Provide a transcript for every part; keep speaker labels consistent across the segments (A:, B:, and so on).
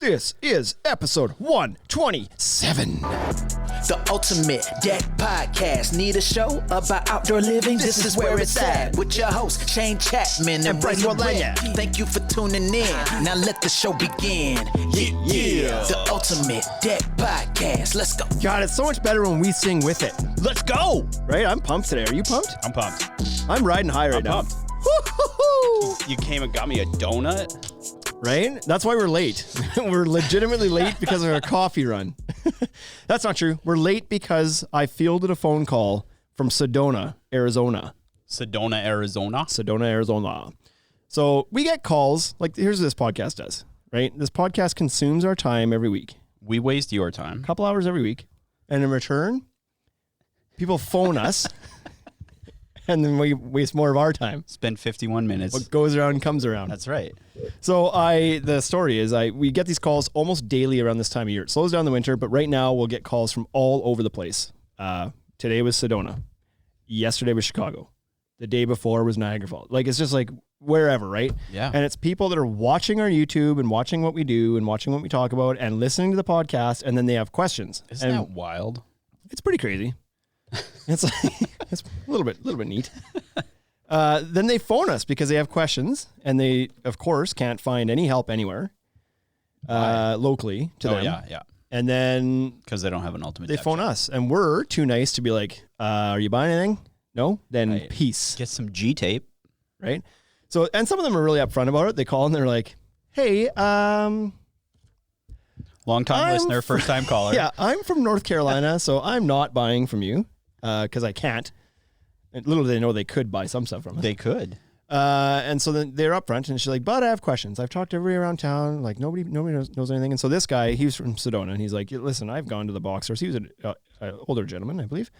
A: This is episode 127.
B: The Ultimate Deck Podcast. Need a show about outdoor living? This is where it's at. With your hosts, Shane Chapman and Bryce Warland. Thank you for tuning in. Now let the show begin. Yeah. The Ultimate Deck Podcast. Let's go.
A: God, it's so much better when we sing with it. Let's go! Right? I'm pumped today. Are you pumped?
C: I'm pumped.
A: I'm riding high right now.
C: Pumped. You came and got me a donut?
A: Right? That's why we're late. We're legitimately late because of our coffee run. That's not true. We're late because I fielded a phone call from Sedona, Arizona.
C: Sedona, Arizona?
A: Sedona, Arizona. So we get calls, like here's what this podcast does, right? This podcast consumes our time every week.
C: We waste your time.
A: A couple hours every week. And in return, people phone us. And then we waste more of our time.
C: Spend 51 minutes.
A: What goes around comes around.
C: That's right.
A: So the story is we get these calls almost daily around this time of year. It slows down in the winter, but right now we'll get calls from all over the place. Today was Sedona. Yesterday was Chicago. The day before was Niagara Falls. Like, it's just like wherever, right?
C: Yeah.
A: And it's people that are watching our YouTube and watching what we do and watching what we talk about and listening to the podcast, and then they have questions.
C: Isn't that wild?
A: It's pretty crazy. It's like, it's a little bit neat. Then they phone us because they have questions, and they, of course, can't find any help anywhere locally to them.
C: Yeah.
A: And then
C: because they don't have an ultimate.
A: They phone us, and we're too nice to be like, "Are you buying anything? No? Then
C: right.
A: Peace."
C: Get some G tape,
A: right? So, and some of them are really upfront about it. They call and they're like, "Hey,
C: long-time listener, first-time caller.
A: Yeah, I'm from North Carolina, so I'm not buying from you because I can't." And little do they know they could buy some stuff from us.
C: They could.
A: And so then they're upfront, and she's like, "But I have questions. I've talked to everybody around town. Like nobody knows anything." And so this guy, he was from Sedona, and he's like, "Listen, I've gone to the box stores." He was an older gentleman, I believe.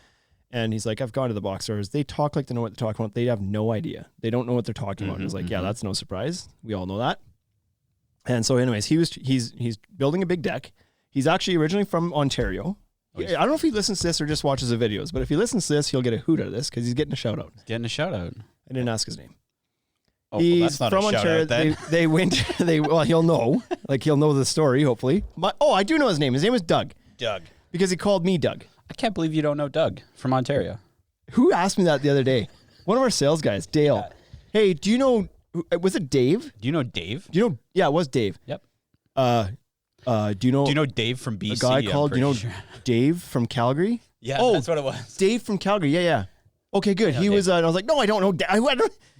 A: And he's like, "I've gone to the box stores. They talk like they know what they're talking about. They have no idea. They don't know what they're talking about." And it's like, yeah, that's no surprise. We all know that. And so anyways, he's building a big deck. He's actually originally from Ontario. I don't know if he listens to this or just watches the videos, but if he listens to this, he'll get a hoot out of this because he's getting a shout out.
C: Getting a shout out.
A: I didn't ask his name.
C: Oh, well, that's not from a shout out then.
A: They went. Well, he'll know. Like he'll know the story. Hopefully. I do know his name. His name is Doug.
C: Doug.
A: Because he called me Doug.
C: I can't believe you don't know Doug from Ontario.
A: Who asked me that the other day? One of our sales guys, Dale. Yeah. Hey, do you know? Was it Dave?
C: Do you know Dave?
A: Do you know? Yeah, it was Dave.
C: Yep.
A: Do you know
C: Dave from BC?
A: A guy called, sure. Dave from Calgary?
C: Yeah, that's what it was.
A: Dave from Calgary. Yeah. Okay, good. He was, and I was like, no, I don't know.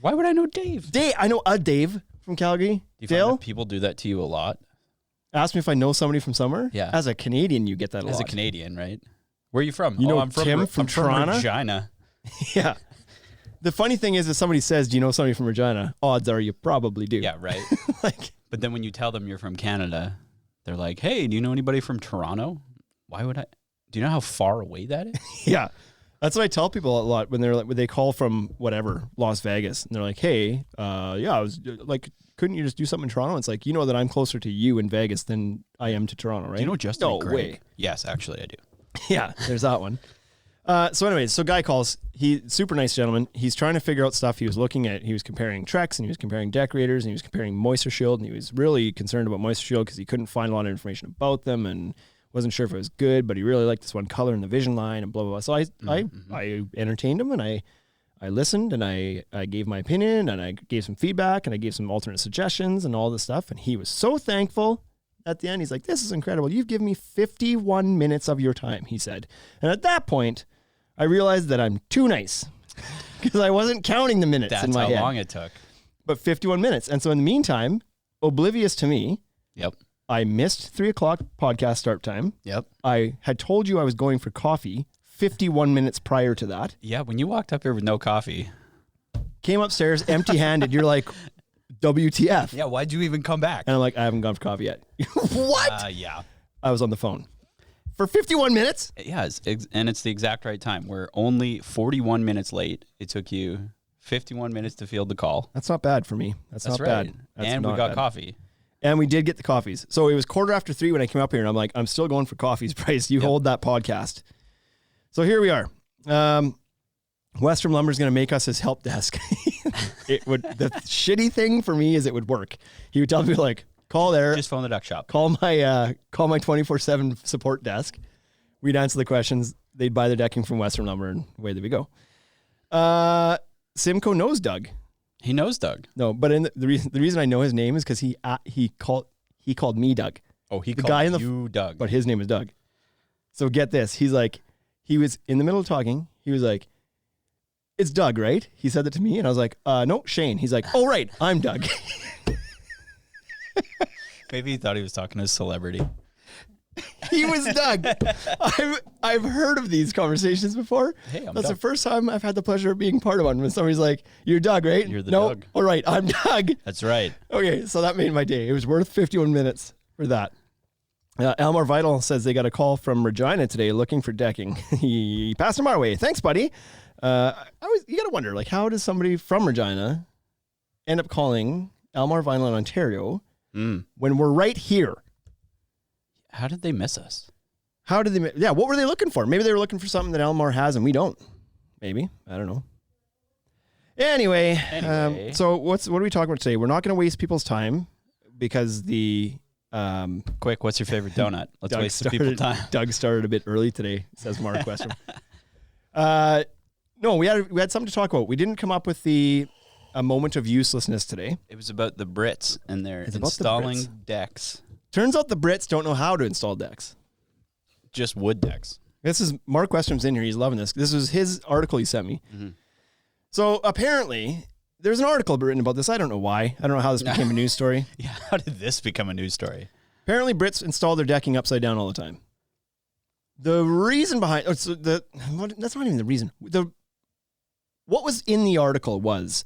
C: Why would I know Dave?
A: I know a Dave from Calgary.
C: Do you
A: Dale?
C: find that people do that to you a lot?
A: Ask me if I know somebody from somewhere?
C: Yeah.
A: As a Canadian, you get that a lot.
C: As a Canadian, right? Where are you from?
A: You know
C: I'm
A: Tim from Toronto?
C: Regina.
A: Yeah. The funny thing is, if somebody says, "Do you know somebody from Regina?" Odds are you probably do.
C: Yeah, right. But then when you tell them you're from Canada, they're like, "Hey, do you know anybody from Toronto?" Why would I? Do you know how far away that is?
A: Yeah. That's what I tell people a lot when they're like, when they call from whatever, Las Vegas, and they're like, "Hey, I was like, couldn't you just do something in Toronto?" It's like, you know that I'm closer to you in Vegas than I am to Toronto, right?
C: Do you know Justin?
A: No way.
C: Yes, actually, I do.
A: Yeah, there's that one. So anyways, so guy calls. He super nice gentleman. He's trying to figure out stuff. He was comparing Trex, and he was comparing decorators, and he was comparing Moisture Shield, and he was really concerned about Moisture Shield because he couldn't find a lot of information about them and wasn't sure if it was good, but he really liked this one color in the Vision line and blah blah blah. So I entertained him, and I listened, and I gave my opinion, and I gave some feedback, and I gave some alternate suggestions and all this stuff, and he was so thankful. At the end, he's like, "This is incredible. You've given me 51 minutes of your time," he said. And at that point, I realized that I'm too nice because I wasn't counting the minutes in my head.
C: That's how long it took.
A: But 51 minutes. And so in the meantime, oblivious to me,
C: yep,
A: I missed 3 o'clock podcast start time.
C: Yep.
A: I had told you I was going for coffee 51 minutes prior to that.
C: Yeah, when you walked up here with no coffee.
A: Came upstairs empty-handed. You're like, WTF.
C: Yeah, why'd you even come back?
A: And I'm like, I haven't gone for coffee yet. What?
C: Yeah.
A: I was on the phone. For 51 minutes?
C: Yeah, and it's the exact right time. We're only 41 minutes late. It took you 51 minutes to field the call.
A: That's not bad for me. That's not
C: right.
A: bad. That's
C: and we got coffee.
A: And we did get the coffees. So it was 3:15 when I came up here, and I'm like, I'm still going for coffees, Bryce. You hold that podcast. So here we are. Western Lumber is going to make us his help desk. The shitty thing for me is it would work. He would tell me like, Call there.
C: Just phone the duck shop.
A: Call my 24/7 support desk. We'd answer the questions. They'd buy the decking from Western Lumber, and away we go. Simcoe knows Doug.
C: He knows Doug.
A: No, but the reason I know his name is because he called me Doug.
C: Oh, he
A: the
C: called
A: guy
C: you Doug.
A: But his name is Doug. So get this. He's like, he was in the middle of talking. He was like, "It's Doug, right?" He said that to me, and I was like, "No, Shane." He's like, "Oh, right, I'm Doug."
C: Maybe he thought he was talking to a celebrity.
A: He was Doug. I've heard of these conversations before.
C: Hey, I'm
A: That's
C: Doug.
A: the first time I've had the pleasure of being part of one. When somebody's like, "You're Doug, right?"
C: You're the
A: no,
C: Doug.
A: all right, I'm Doug.
C: That's right.
A: Okay, so that made my day. It was worth 51 minutes for that. Elmore Vital says they got a call from Regina today looking for decking. He passed them our way. Thanks, buddy. You got to wonder, like, how does somebody from Regina end up calling Elmore Vital in Ontario when we're right here?
C: How did they miss us?
A: How did they? Yeah, what were they looking for? Maybe they were looking for something that Elmore has and we don't. Maybe, I don't know. Anyway. So what are we talking about today? We're not going to waste people's time because the
C: Quick, what's your favorite donut? Let's
A: Doug
C: waste some people's time.
A: Doug started a bit early today, says Mark Western. No, we had something to talk about. We didn't come up with a moment of uselessness today.
C: It was about the Brits and their
A: It's about the
C: installing
A: Brits.
C: decks.
A: Turns out the Brits don't know how to install decks.
C: Just wood decks.
A: This is Mark Western's in here. He's loving this. This was his article he sent me.
C: Mm-hmm.
A: So apparently, there's an article written about this. I don't know why. I don't know how this became a news story.
C: Yeah, how did this become a news story?
A: Apparently, Brits install their decking upside down all the time. The reason behind that's not even the reason. What was in the article was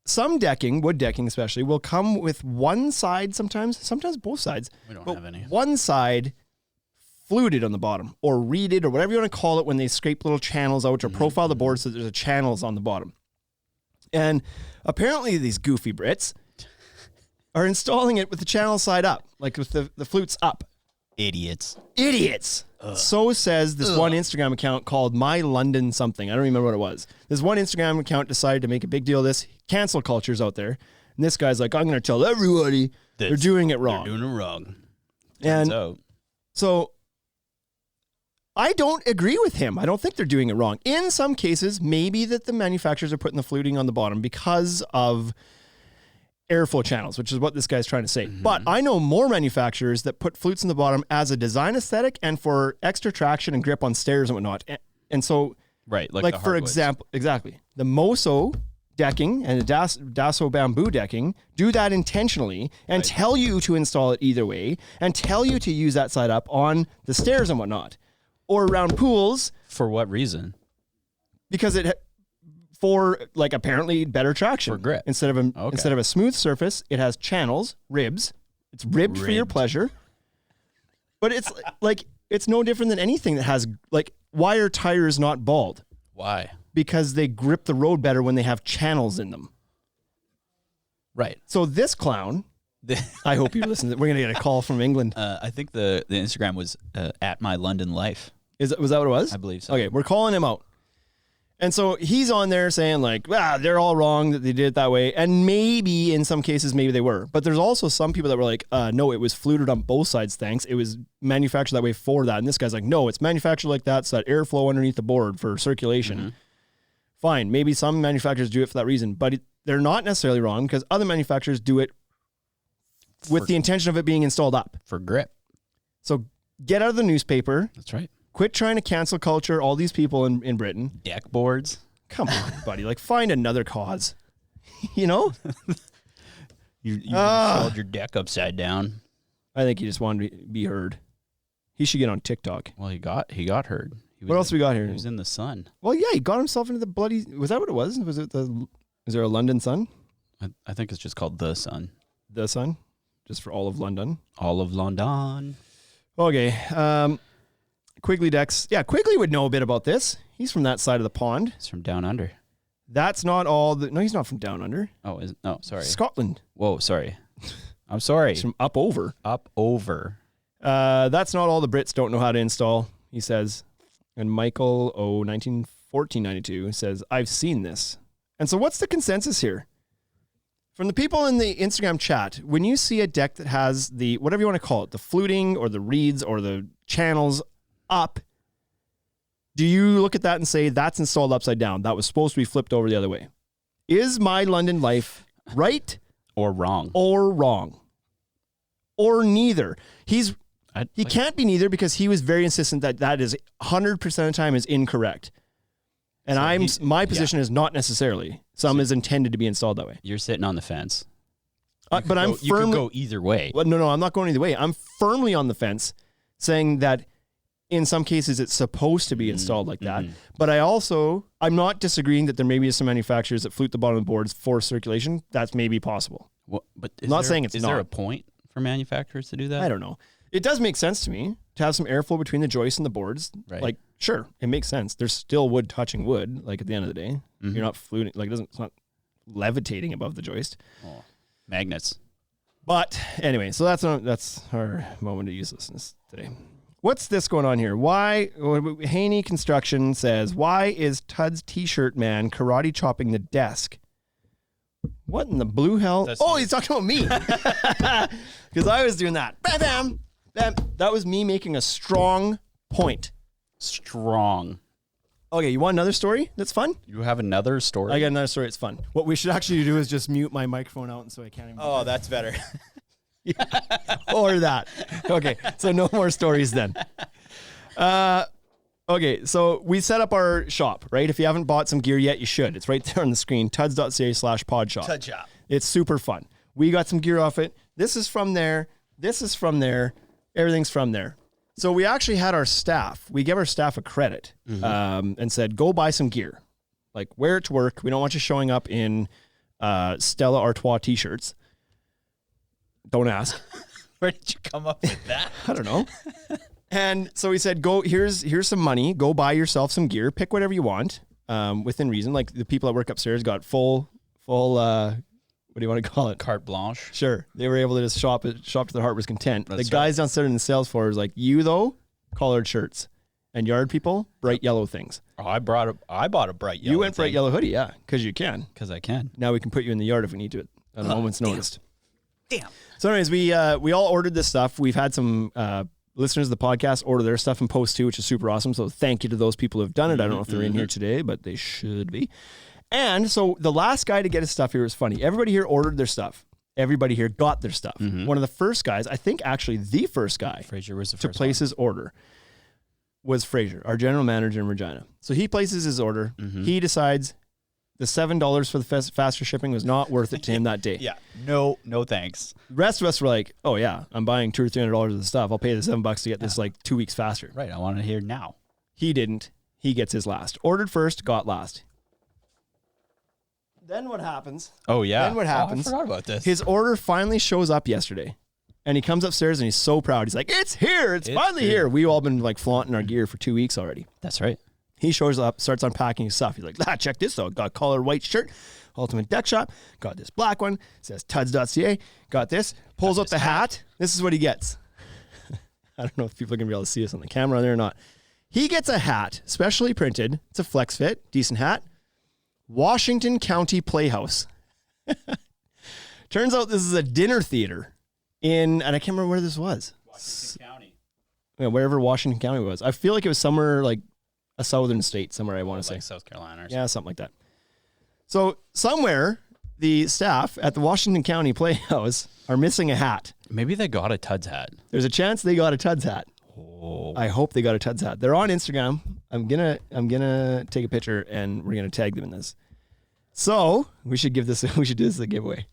A: some decking, wood decking especially, will come with one side sometimes both sides.
C: We don't have any.
A: One side fluted on the bottom or reeded or whatever you want to call it when they scrape little channels out or profile the board so that there's channels on the bottom. And apparently these goofy Brits are installing it with the channel side up, like with the flutes up.
C: Idiots.
A: So says this one Instagram account called My London something. I don't remember what it was. This one Instagram account decided to make a big deal of this. Cancel culture's out there. And this guy's like, I'm going to tell everybody they're doing it wrong.
C: They're doing it wrong.
A: And so I don't agree with him. I don't think they're doing it wrong. In some cases, maybe that the manufacturers are putting the fluting on the bottom because of airflow channels, which is what this guy's trying to say.
C: Mm-hmm.
A: But I know more manufacturers that put flutes in the bottom as a design aesthetic and for extra traction and grip on stairs and whatnot. And so,
C: right, like the
A: for
C: hardwoods.
A: example, exactly, the Moso decking and the Daso bamboo decking do that intentionally and tell you to install it either way and tell you to use that side up on the stairs and whatnot. Or around pools.
C: For what reason?
A: Because for like apparently better traction.
C: For grip.
A: Instead of a smooth surface, it has channels, ribs. It's ribbed for your pleasure. But it's like it's no different than anything that has like why are tires not bald?
C: Why?
A: Because they grip the road better when they have channels in them.
C: Right.
A: So this clown, I hope you listen. We're gonna get a call from England.
C: I think the Instagram was at My London Life.
A: Was that what it was?
C: I believe so.
A: Okay, we're calling him out. And so he's on there saying like, they're all wrong that they did it that way. And maybe in some cases, maybe they were. But there's also some people that were like, no, it was fluted on both sides, thanks. It was manufactured that way for that. And this guy's like, no, it's manufactured like that so that airflow underneath the board for circulation. Mm-hmm. Fine, maybe some manufacturers do it for that reason. But they're not necessarily wrong because other manufacturers do it with the intention of it being installed up.
C: For grip.
A: So get out of the newspaper.
C: That's right.
A: Quit trying to cancel culture all these people in Britain.
C: Deck boards.
A: Come on, buddy. Like, find another cause. You know?
C: You installed your deck upside down.
A: I think he just wanted to be heard. He should get on TikTok.
C: Well, he got heard.
A: What else we got here?
C: He was in the sun.
A: Well, yeah, he got himself into the bloody... Was that what it was? Is there a London Sun?
C: I think it's just called The Sun.
A: The Sun? Just for all of London?
C: All of London.
A: Okay. Quigley decks. Yeah, Quigley would know a bit about this. He's from that side of the pond.
C: He's from down under.
A: That's not all... No, he's not from down under.
C: Oh, no, sorry.
A: Scotland.
C: Whoa, sorry. I'm sorry.
A: He's from up over.
C: Up over.
A: That's not all the Brits don't know how to install, he says. And Michael 191492 says, I've seen this. And so what's the consensus here? From the people in the Instagram chat, when you see a deck that has the, whatever you want to call it, the fluting or the reeds or the channels up, do you look at that and say, that's installed upside down? That was supposed to be flipped over the other way. Is My London Life right?
C: Or wrong.
A: Or wrong? Or neither? He can't be neither because he was very insistent that is 100% of the time is incorrect. And so my position is not necessarily. Some is intended to be installed that way.
C: You're sitting on the fence.
A: But
C: you could go either way.
A: Well, no, I'm not going either way. I'm firmly on the fence saying that in some cases it's supposed to be installed like that. But I'm not disagreeing that there may be some manufacturers that flute the bottom of the boards for circulation. That's maybe possible.
C: Well, but
A: I'm not saying it's not.
C: Is there a point for manufacturers to do that?
A: I don't know. It does make sense to me to have some airflow between the joists and the boards.
C: Right.
A: Like, sure, it makes sense. There's still wood touching wood. Like at the end of the day, you're not fluting. Like it's not levitating above the joist.
C: Oh, magnets.
A: But anyway, so that's our moment of uselessness today. What's this going on here? Why? Haney Construction says, why is Tud's T-shirt man karate chopping the desk? What in the blue hell? He's talking about me. Because I was doing that. Bam, bam, bam. That was me making a strong point.
C: Strong.
A: Okay, you want another story that's fun?
C: You have another story?
A: I got another story that's fun. What we should actually do is just mute my microphone out and so I can't even...
D: Oh, that's better.
A: Or that. Okay, so no more stories then. Okay, so we set up our shop, right? If you haven't bought some gear yet, you should. It's right there on the screen, tuds.ca/podshop.
D: Tud shop.
A: It's super fun. We got some gear off it. This is from there. This is from there. Everything's from there. So we actually had our staff. We gave our staff a credit and said, go buy some gear. Like, wear it to work. We don't want you showing up in Stella Artois t-shirts. Don't ask.
D: Where did you come up with that?
A: I don't know. And so we said, go, here's some money. Go buy yourself some gear. Pick whatever you want within reason. Like the people that work upstairs got full, what do you want to call it?
C: Carte blanche.
A: Sure. They were able to just shop to their heart was content.
C: That's
A: the guys downstairs in the sales floor was like, you though, collared shirts. And yard people, bright yellow things.
C: Oh, I bought a bright yellow.
A: You went bright yellow hoodie, yeah, because you can.
C: Because I can.
A: Now we can put you in the yard if we need to at a moment's notice.
D: Damn.
A: So anyways, we all ordered this stuff. We've had some listeners of the podcast order their stuff in post too, which is super awesome. So thank you to those people who have done it. I don't know if they're in here today, but they should be. And so the last guy to get his stuff here was funny. Everybody here ordered their stuff. Everybody here got their stuff. One of the first guys, I think actually the first guy
C: Fraser was the
A: to
C: first
A: place
C: one.
A: his order was Fraser, our general manager in Regina. So he places his order. He decides the $7 for the faster shipping was not worth it to him that day.
D: Yeah. No thanks.
A: The rest of us were like, oh yeah, I'm buying $200 or $300 of the stuff. I'll pay the $7 to get this like 2 weeks faster.
C: Right. I want to hear now.
A: He didn't. He gets his last. Ordered first, got last. Then what happens?
C: Oh, yeah.
A: Then what happens?
C: I forgot about this.
A: His order finally shows up yesterday. And he comes upstairs and he's so proud. He's like, it's here. It's finally here. We've all been like flaunting our gear for 2 weeks already.
C: That's right.
A: He shows up, starts unpacking his stuff. He's like, check this out. Got a collared white shirt, Ultimate Deck Shop. Got this black one. Says tuds.ca. Got this. Pulls up the hat. This is what he gets. I don't know if people are going to be able to see this on the camera there or not. He gets a hat, specially printed. It's a flex fit, decent hat. Washington County Playhouse. Turns out this is a dinner theater and I can't remember where this was.
C: Washington County.
A: Yeah, wherever Washington County was. I feel like it was somewhere like a southern state, somewhere I want to say.
C: Like South Carolina or something.
A: Yeah, something like that. So somewhere the staff at the Washington County Playhouse are missing a hat.
C: Maybe they got a Tuds hat.
A: There's a chance they got a Tuds hat.
C: Oh.
A: I hope they got a Tuds hat. They're on Instagram. I'm gonna take a picture and we're gonna tag them in this. So we should do this as a giveaway.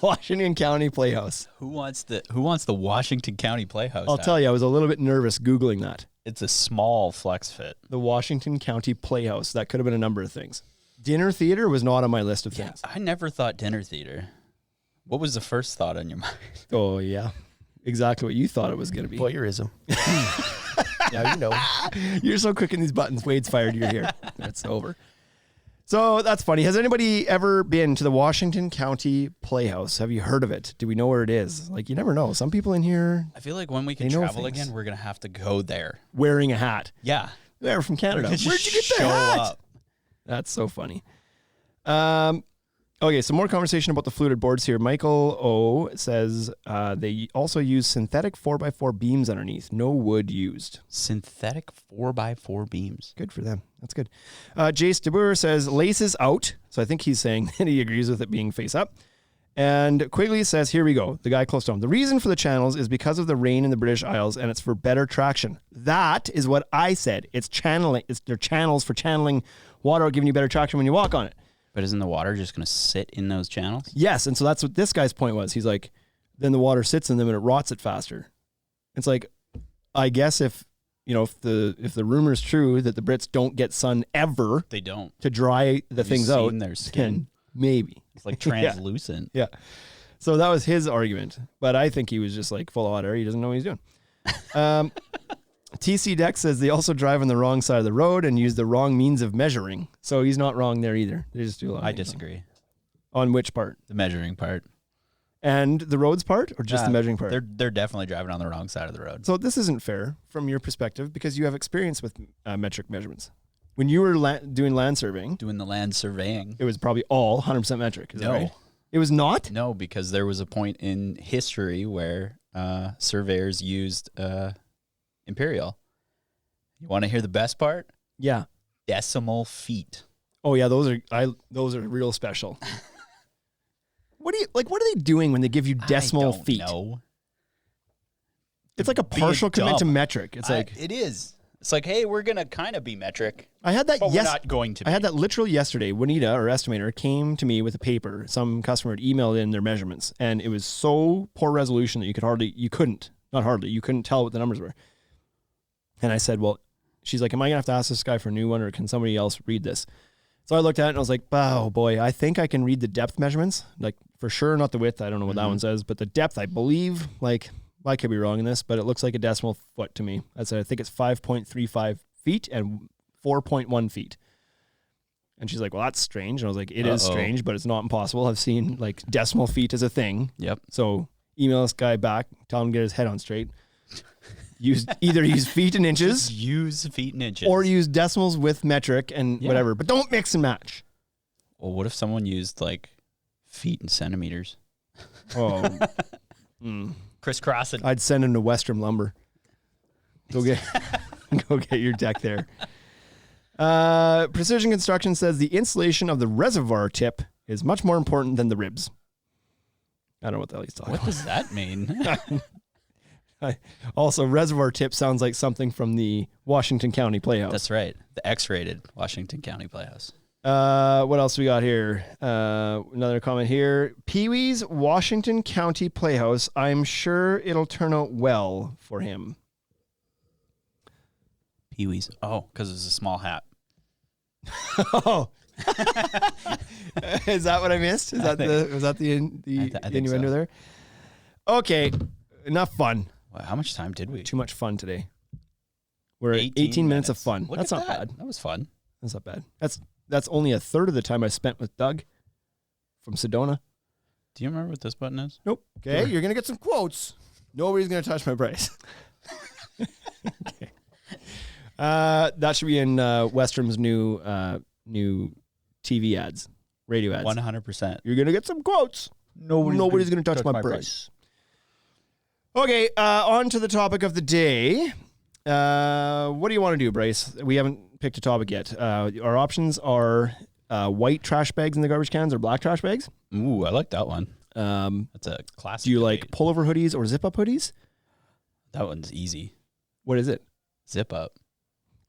A: Washington County Playhouse.
C: Who wants the Washington County Playhouse?
A: I'll tell you, I was a little bit nervous Googling that.
C: It's a small flex fit.
A: The Washington County Playhouse. That could have been a number of things. Dinner theater was not on my list of things.
C: I never thought dinner theater. What was the first thought on your mind?
A: Oh yeah, exactly what you thought it was going to be.
D: Voyeurism. Now you know.
A: You're so quick in these buttons. Wade's fired. You're here. It's over. So that's funny. Has anybody ever been to the Washington County Playhouse? Have you heard of it? Do we know where it is? Like, you never know. Some people in here
C: I feel like when we can travel again, we're going to have to go there.
A: wearing a hat.
C: Yeah.
A: They're from Canada.
C: Where'd
A: Where'd you get the
C: show
A: hat?
C: up?
A: That's so funny. Okay, some more conversation about the fluted boards here. Michael O says they also use synthetic 4x4 beams underneath. No wood used.
C: Synthetic 4x4 beams.
A: Good for them. That's good. Jace DeBoer says laces out. So I think he's saying that he agrees with it being face up. And Quigley says, here we go. The guy close to him. The reason for the channels is because of the rain in the British Isles, and it's for better traction. That is what I said. It's channeling. They're channels for channeling water, giving you better traction when you walk on it.
C: But isn't the water just going to sit in those channels?
A: Yes, and so that's what this guy's point was. He's like, then the water sits in them and it rots it faster. It's like, I guess if the rumor is true that the Brits don't get sun ever,
C: They don't.
A: to dry the
C: Have you
A: things out,
C: seen their skin?
A: then maybe.
C: It's like translucent.
A: Yeah. So that was his argument, but I think he was just like full of hot air. He doesn't know what he's doing. TC Deck says they also drive on the wrong side of the road and use the wrong means of measuring. So he's not wrong there either. They just do a lot.
C: I disagree.
A: On which part?
C: The measuring part.
A: And the roads part, or just the measuring part?
C: They're definitely driving on the wrong side of the road.
A: So this isn't fair from your perspective because you have experience with metric measurements. When you were doing land surveying,
C: Doing the land surveying.
A: it was probably all 100% metric. Is that
C: No.
A: right? It was not?
C: No, because there was a point in history where surveyors used imperial. You want to hear the best part?
A: Yeah.
C: Decimal feet.
A: Oh yeah, those are real special. What are they doing when they give you decimal feet?
C: No,
A: It's like a partial commit to metric. It's like
C: it is. It's like, hey, we're gonna kind of be metric,
A: I had that
C: but we're not going to.
A: I had that literally yesterday. Juanita, our estimator, came to me with a paper. Some customer had emailed in their measurements, and it was so poor resolution that you couldn't tell what the numbers were. And I said, well, she's like, am I gonna have to ask this guy for a new one, or can somebody else read this? So I looked at it and I was like, oh boy, I think I can read the depth measurements. Like for sure, not the width. I don't know what that one says, but the depth, I believe, like I could be wrong in this, but it looks like a decimal foot to me. I said, I think it's 5.35 feet and 4.1 feet. And she's like, well, that's strange. And I was like, it is strange, but it's not impossible. I've seen like decimal feet as a thing.
C: Yep.
A: So email this guy back, tell him to get his head on straight. Either use feet and inches,
C: Just use feet and inches,
A: or use decimals with metric and whatever, but don't mix and match.
C: Well, what if someone used like feet and centimeters?
A: Oh,
C: Crisscrossing.
A: I'd send him to Western Lumber. Go get your deck there. Precision Construction says the insulation of the reservoir tip is much more important than the ribs. I don't know what the hell he's talking
C: What does that mean?
A: Also, reservoir tip sounds like something from the Washington County Playhouse.
C: That's right. The X-rated Washington County Playhouse.
A: What else we got here? Another comment here. Pee-wee's Washington County Playhouse. I'm sure it'll turn out well for him.
C: Pee-wee's. Oh, because it's a small hat.
A: Oh. Is that what I missed? Was that the innuendo there? Okay. Enough fun.
C: Wow, how much time did we?
A: Too much fun today. We're at 18 minutes of fun.
C: Look
A: That's
C: at
A: not
C: that.
A: bad.
C: That was fun.
A: That's not bad. That's only a third of the time I spent with Doug from Sedona.
C: Do you remember what this button is?
A: Nope. Okay, you're gonna get some quotes. Nobody's gonna touch my price. Okay. That should be in Westrum's new TV ads, radio ads.
C: 100%.
A: You're gonna get some quotes. Nobody's gonna touch my price. Okay, on to the topic of the day. What do you want to do, Bryce? We haven't picked a topic yet. Our options are white trash bags in the garbage cans or black trash bags.
C: Ooh, I like that one. That's a classic.
A: Do you
C: debate.
A: like pullover hoodies or zip-up hoodies?
C: That one's easy.
A: What is it?
C: Zip up.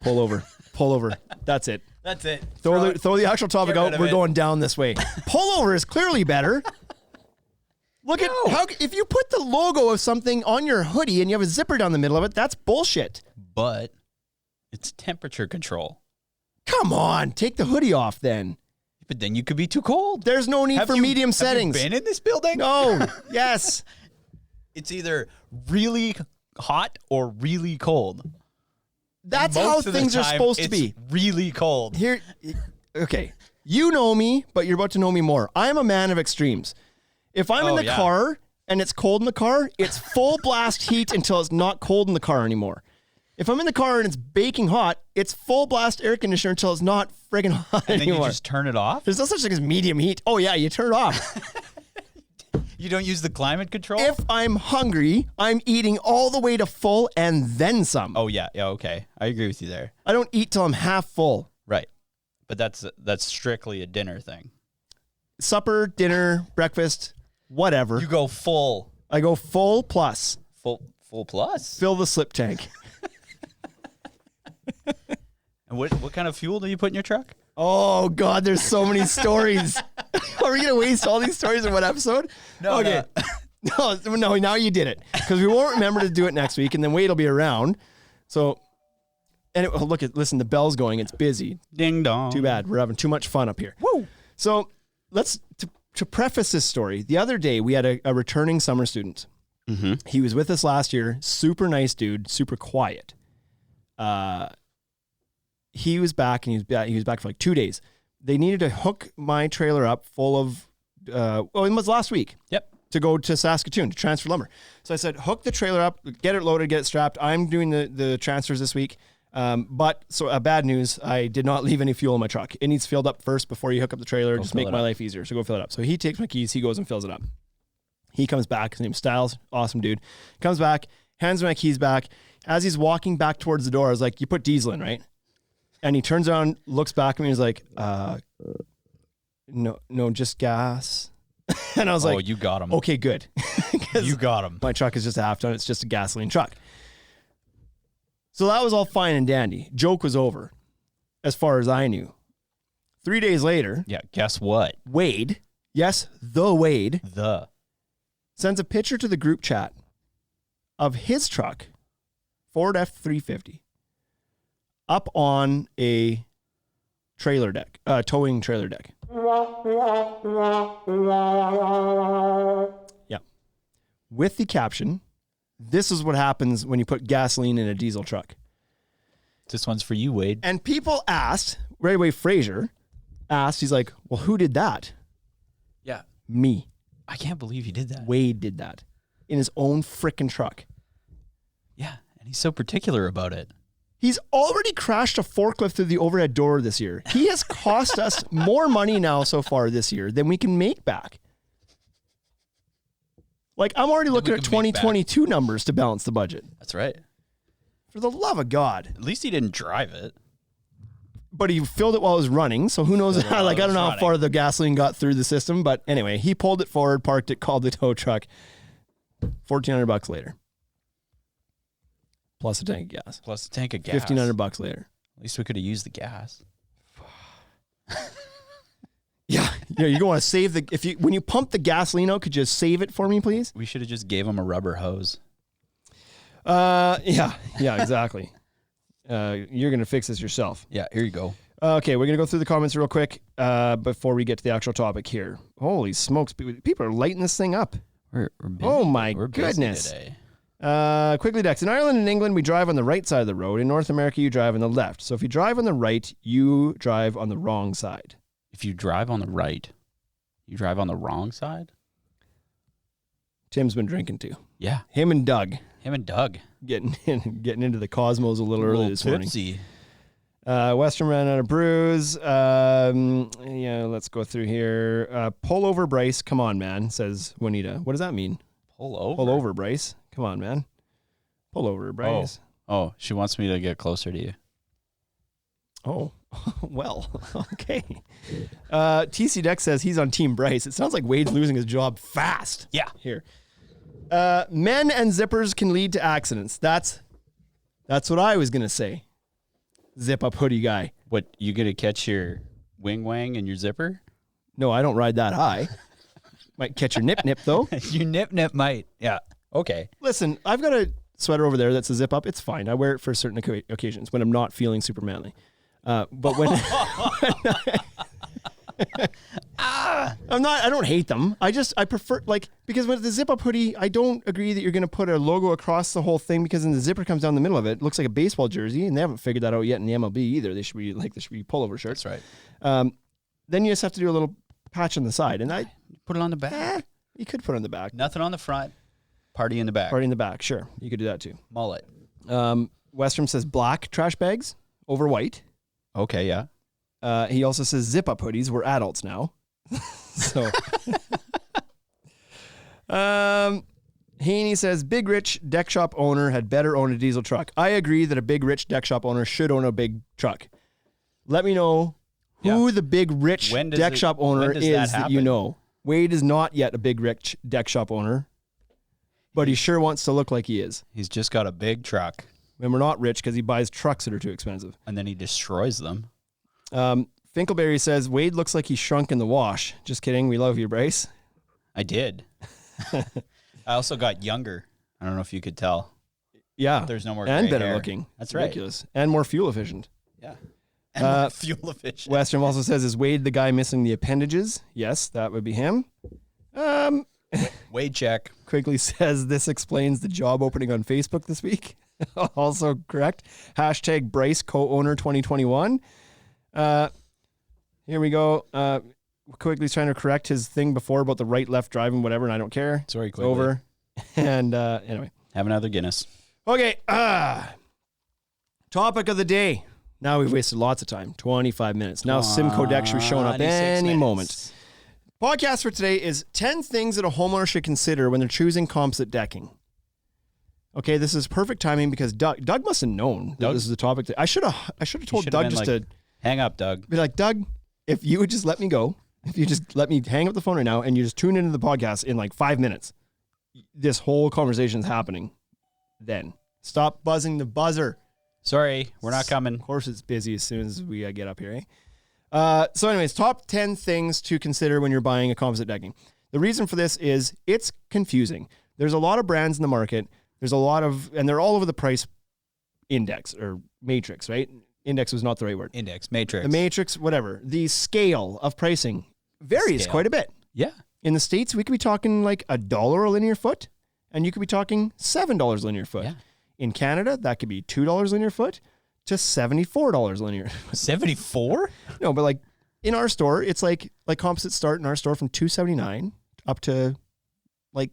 A: Pullover. Pullover. That's it.
C: That's it.
A: Throw the actual topic
C: Get rid
A: out.
C: of
A: We're
C: it.
A: going down this way. Pullover is clearly better. Look at how if you put the logo of something on your hoodie and you have a zipper down the middle of it, that's bullshit.
C: But it's temperature control.
A: Come on, take the hoodie off then.
C: But then you could be too cold.
A: There's no need for medium
C: Have
A: settings.
C: you been in this building?
A: No. Yes.
C: It's either really hot or really cold.
A: That's
C: And
A: how
C: most of the
A: things are
C: time,
A: supposed to
C: it's
A: be.
C: really cold.
A: Here, okay. You know me, but you're about to know me more. I'm a man of extremes. If I'm in the car and it's cold in the car, it's full blast heat until it's not cold in the car anymore. If I'm in the car and it's baking hot, it's full blast air conditioner until it's not friggin' hot
C: And then
A: anymore.
C: you just turn it off?
A: There's no such thing as medium heat. Oh yeah, you turn it off.
C: You don't use the climate control?
A: If I'm hungry, I'm eating all the way to full and then some.
C: Oh, yeah. Yeah, okay. I agree with you there.
A: I don't eat till I'm half full.
C: Right. But that's strictly a dinner thing.
A: Supper, dinner, breakfast, whatever.
C: You go full.
A: I go full plus.
C: Full plus?
A: Fill the slip tank.
C: And what kind of fuel do you put in your truck?
A: Oh God, there's so many stories. Are we gonna waste all these stories in one episode?
C: No,
A: okay. No, now you did it because we won't remember to do it next week, and then Wade will be around. So, listen, the bell's going. It's busy.
C: Ding dong.
A: Too bad. We're having too much fun up here.
C: Woo.
A: So to preface this story, the other day we had a returning summer student.
C: Mm-hmm.
A: He was with us last year. Super nice dude. Super quiet. He was back, and he was back for like 2 days. They needed to hook my trailer up full of, it was last week.
C: Yep.
A: To go to Saskatoon to transfer lumber. So I said, hook the trailer up, get it loaded, get it strapped. I'm doing the transfers this week. But bad news, I did not leave any fuel in my truck. It needs filled up first before you hook up the trailer. Just make my life easier. So go fill it up. So he takes my keys, he goes and fills it up. He comes back, his name's Styles, awesome dude. Comes back, hands me my keys back. As he's walking back towards the door, I was like, you put diesel in, right? And he turns around, looks back at me, and he's like, no, just gas. And I was like,
C: you got him.
A: Okay, good.
C: You got him.
A: My truck is just a half ton. It's just a gasoline truck. So that was all fine and dandy. Joke was over, as far as I knew. 3 days later,
C: Yeah, guess what?
A: Wade, yes, the Wade, sends a picture to the group chat of his truck, Ford F-350, up on a trailer deck, towing trailer deck. Yeah. With the caption, this is what happens when you put gasoline in a diesel truck.
C: This one's for you, Wade.
A: And people asked, right away, Fraser asked, he's like, well, who did that?
C: Yeah.
A: Me.
C: I can't believe you did that.
A: Wade did that in his own frickin' truck.
C: Yeah, and he's so particular about it.
A: He's already crashed a forklift through the overhead door this year. He has cost us more money now so far this year than we can make back. Like, I'm already looking at 2022 numbers to balance the budget.
C: That's right.
A: For the love of God.
C: At least he didn't drive it.
A: But he filled it while it was running, so who knows? Like, I don't know how far the gasoline got through the system, but anyway, he pulled it forward, parked it, called the tow truck. $1,400 later. Plus a tank of gas.
C: Plus a tank of gas.
A: $1,500 later.
C: At least we could have used the gas.
A: Yeah, you want to save when you pump the gasoline out, could you save it for me, please?
C: We should have just gave him a rubber hose.
A: Yeah, exactly. You're gonna fix this yourself.
C: Yeah, here you go.
A: Okay, we're gonna go through the comments real quick before we get to the actual topic here. Holy smokes, people are lighting this thing up.
C: We're busy.
A: Oh my
C: We're busy
A: goodness.
C: today.
A: Quickly, Dex. In Ireland and England, we drive on the right side of the road. In North America, you drive on the left. So if you drive on the right, you drive on the wrong side.
C: If you drive on the right, you drive on the wrong side?
A: Tim's been drinking too.
C: Yeah.
A: Him and Doug
C: Him and Doug.
A: getting into the cosmos a little early this morning.
C: Tipsy.
A: Western ran out of brews. Yeah, let's go through here. Pull over, Bryce. Come on, man, says Juanita. What does that mean?
C: Pull over.
A: Pull over, Bryce. Come on, man. Pull over, Bryce.
C: Oh, she wants me to get closer to you.
A: Oh, well, okay. TC Deck says he's on Team Bryce. It sounds like Wade's losing his job fast.
C: Yeah.
A: Here. Men and zippers can lead to accidents. That's what I was going to say. Zip up hoodie guy.
C: What, you gonna catch your wing wang in your zipper?
A: No, I don't ride that high. Might catch your nip though.
C: You nip might. Yeah. Okay.
A: Listen, I've got a sweater over there that's a zip up. It's fine. I wear it for certain occasions when I'm not feeling super manly. But when I'm not, I don't hate them. I prefer, like, because with the zip up hoodie, I don't agree that you're going to put a logo across the whole thing, because then the zipper comes down the middle of it. It looks like a baseball jersey, and they haven't figured that out yet in the MLB either. There should be pullover shirts.
C: That's right.
A: Then you just have to do a little patch on the side, and
C: Put it on the back.
A: you could put it on the back.
C: Nothing on the front. Party in the back.
A: Party in the back, sure. You could do that too.
C: Mullet.
A: Westrom says black trash bags over white.
C: Okay, yeah.
A: He also says zip-up hoodies. We're adults now. So, Haney says big rich deck shop owner had better own a diesel truck. I agree that a big rich deck shop owner should own a big truck. Let me know who the big rich deck shop owner is that you know. Wade is not yet a big rich deck shop owner, but he sure wants to look like he is.
C: He's just got a big truck.
A: And we're not rich because he buys trucks that are too expensive.
C: And then he destroys them.
A: Finkelberry says, Wade looks like he shrunk in the wash. Just kidding. We love you, Bryce.
C: I did. I also got younger. I don't know if you could tell.
A: Yeah.
C: There's no more
A: and
C: gray
A: better
C: hair.
A: looking.
C: That's
A: ridiculous. And more fuel efficient.
C: Yeah. And more fuel efficient.
A: Western also says, is Wade the guy missing the appendages? Yes, that would be him.
C: Wade check.
A: Quigley says, this explains the job opening on Facebook this week. Also correct. Hashtag Bryce co-owner 2021. Here we go. Quigley's trying to correct his thing before about the right, left driving, whatever, and I don't care.
C: Sorry,
A: It's
C: Quigley.
A: over. And anyway.
C: Have another Guinness.
A: Okay. Topic of the day. Now we've wasted lots of time. 25 minutes. Now Simcoe Deck should be showing up
C: 26
A: any
C: minutes.
A: moment. Podcast for today is 10 things that a homeowner should consider when they're choosing composite decking. Okay, this is perfect timing because Doug must have known that this is the topic. I should have told Doug just to
C: hang up, Doug.
A: be like, Doug, if you would just let me go, if you just let me hang up the phone right now and you just tune into the podcast in like 5 minutes, this whole conversation is happening then. Stop buzzing the buzzer.
C: Sorry, we're not coming.
A: Of course it's busy as soon as we get up here, eh? So anyways, top 10 things to consider when you're buying a composite decking. The reason for this is it's confusing. There's a lot of brands in the market. There's a lot of, and they're all over the price index or matrix, right? Index was not the right word.
C: Index, matrix.
A: The matrix, whatever. The scale of pricing varies quite a bit.
C: Yeah.
A: In the States, we could be talking like $1 a linear foot, and you could be talking $7 a linear foot.
C: Yeah.
A: In Canada, that could be $2 linear foot to $74 linear.
C: 74?
A: No, but like in our store, it's like composites start in our store from $279 up to like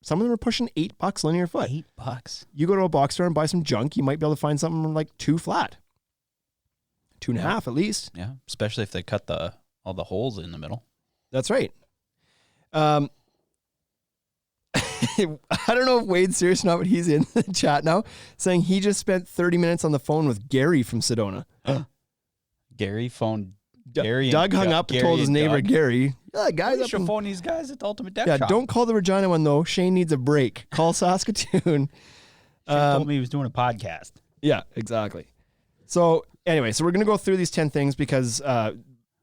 A: some of them are pushing $8 linear foot.
C: $8.
A: You go to a box store and buy some junk, you might be able to find something like $2 flat. 2.5 at least.
C: Yeah, especially if they cut all the holes in the middle.
A: That's right. I don't know if Wade's serious or not, but he's in the chat now saying he just spent 30 minutes on the phone with Gary from Sedona.
C: Gary phoned Gary.
A: Doug hung up and told his neighbor Gary, yeah, guys,
C: you should phone these guys at the Ultimate Deck
A: yeah,
C: Shop.
A: don't call the Regina one though. Shane needs a break. Call Saskatoon.
C: She told me he was doing a podcast.
A: Yeah, exactly. So anyway, so we're gonna go through these 10 things because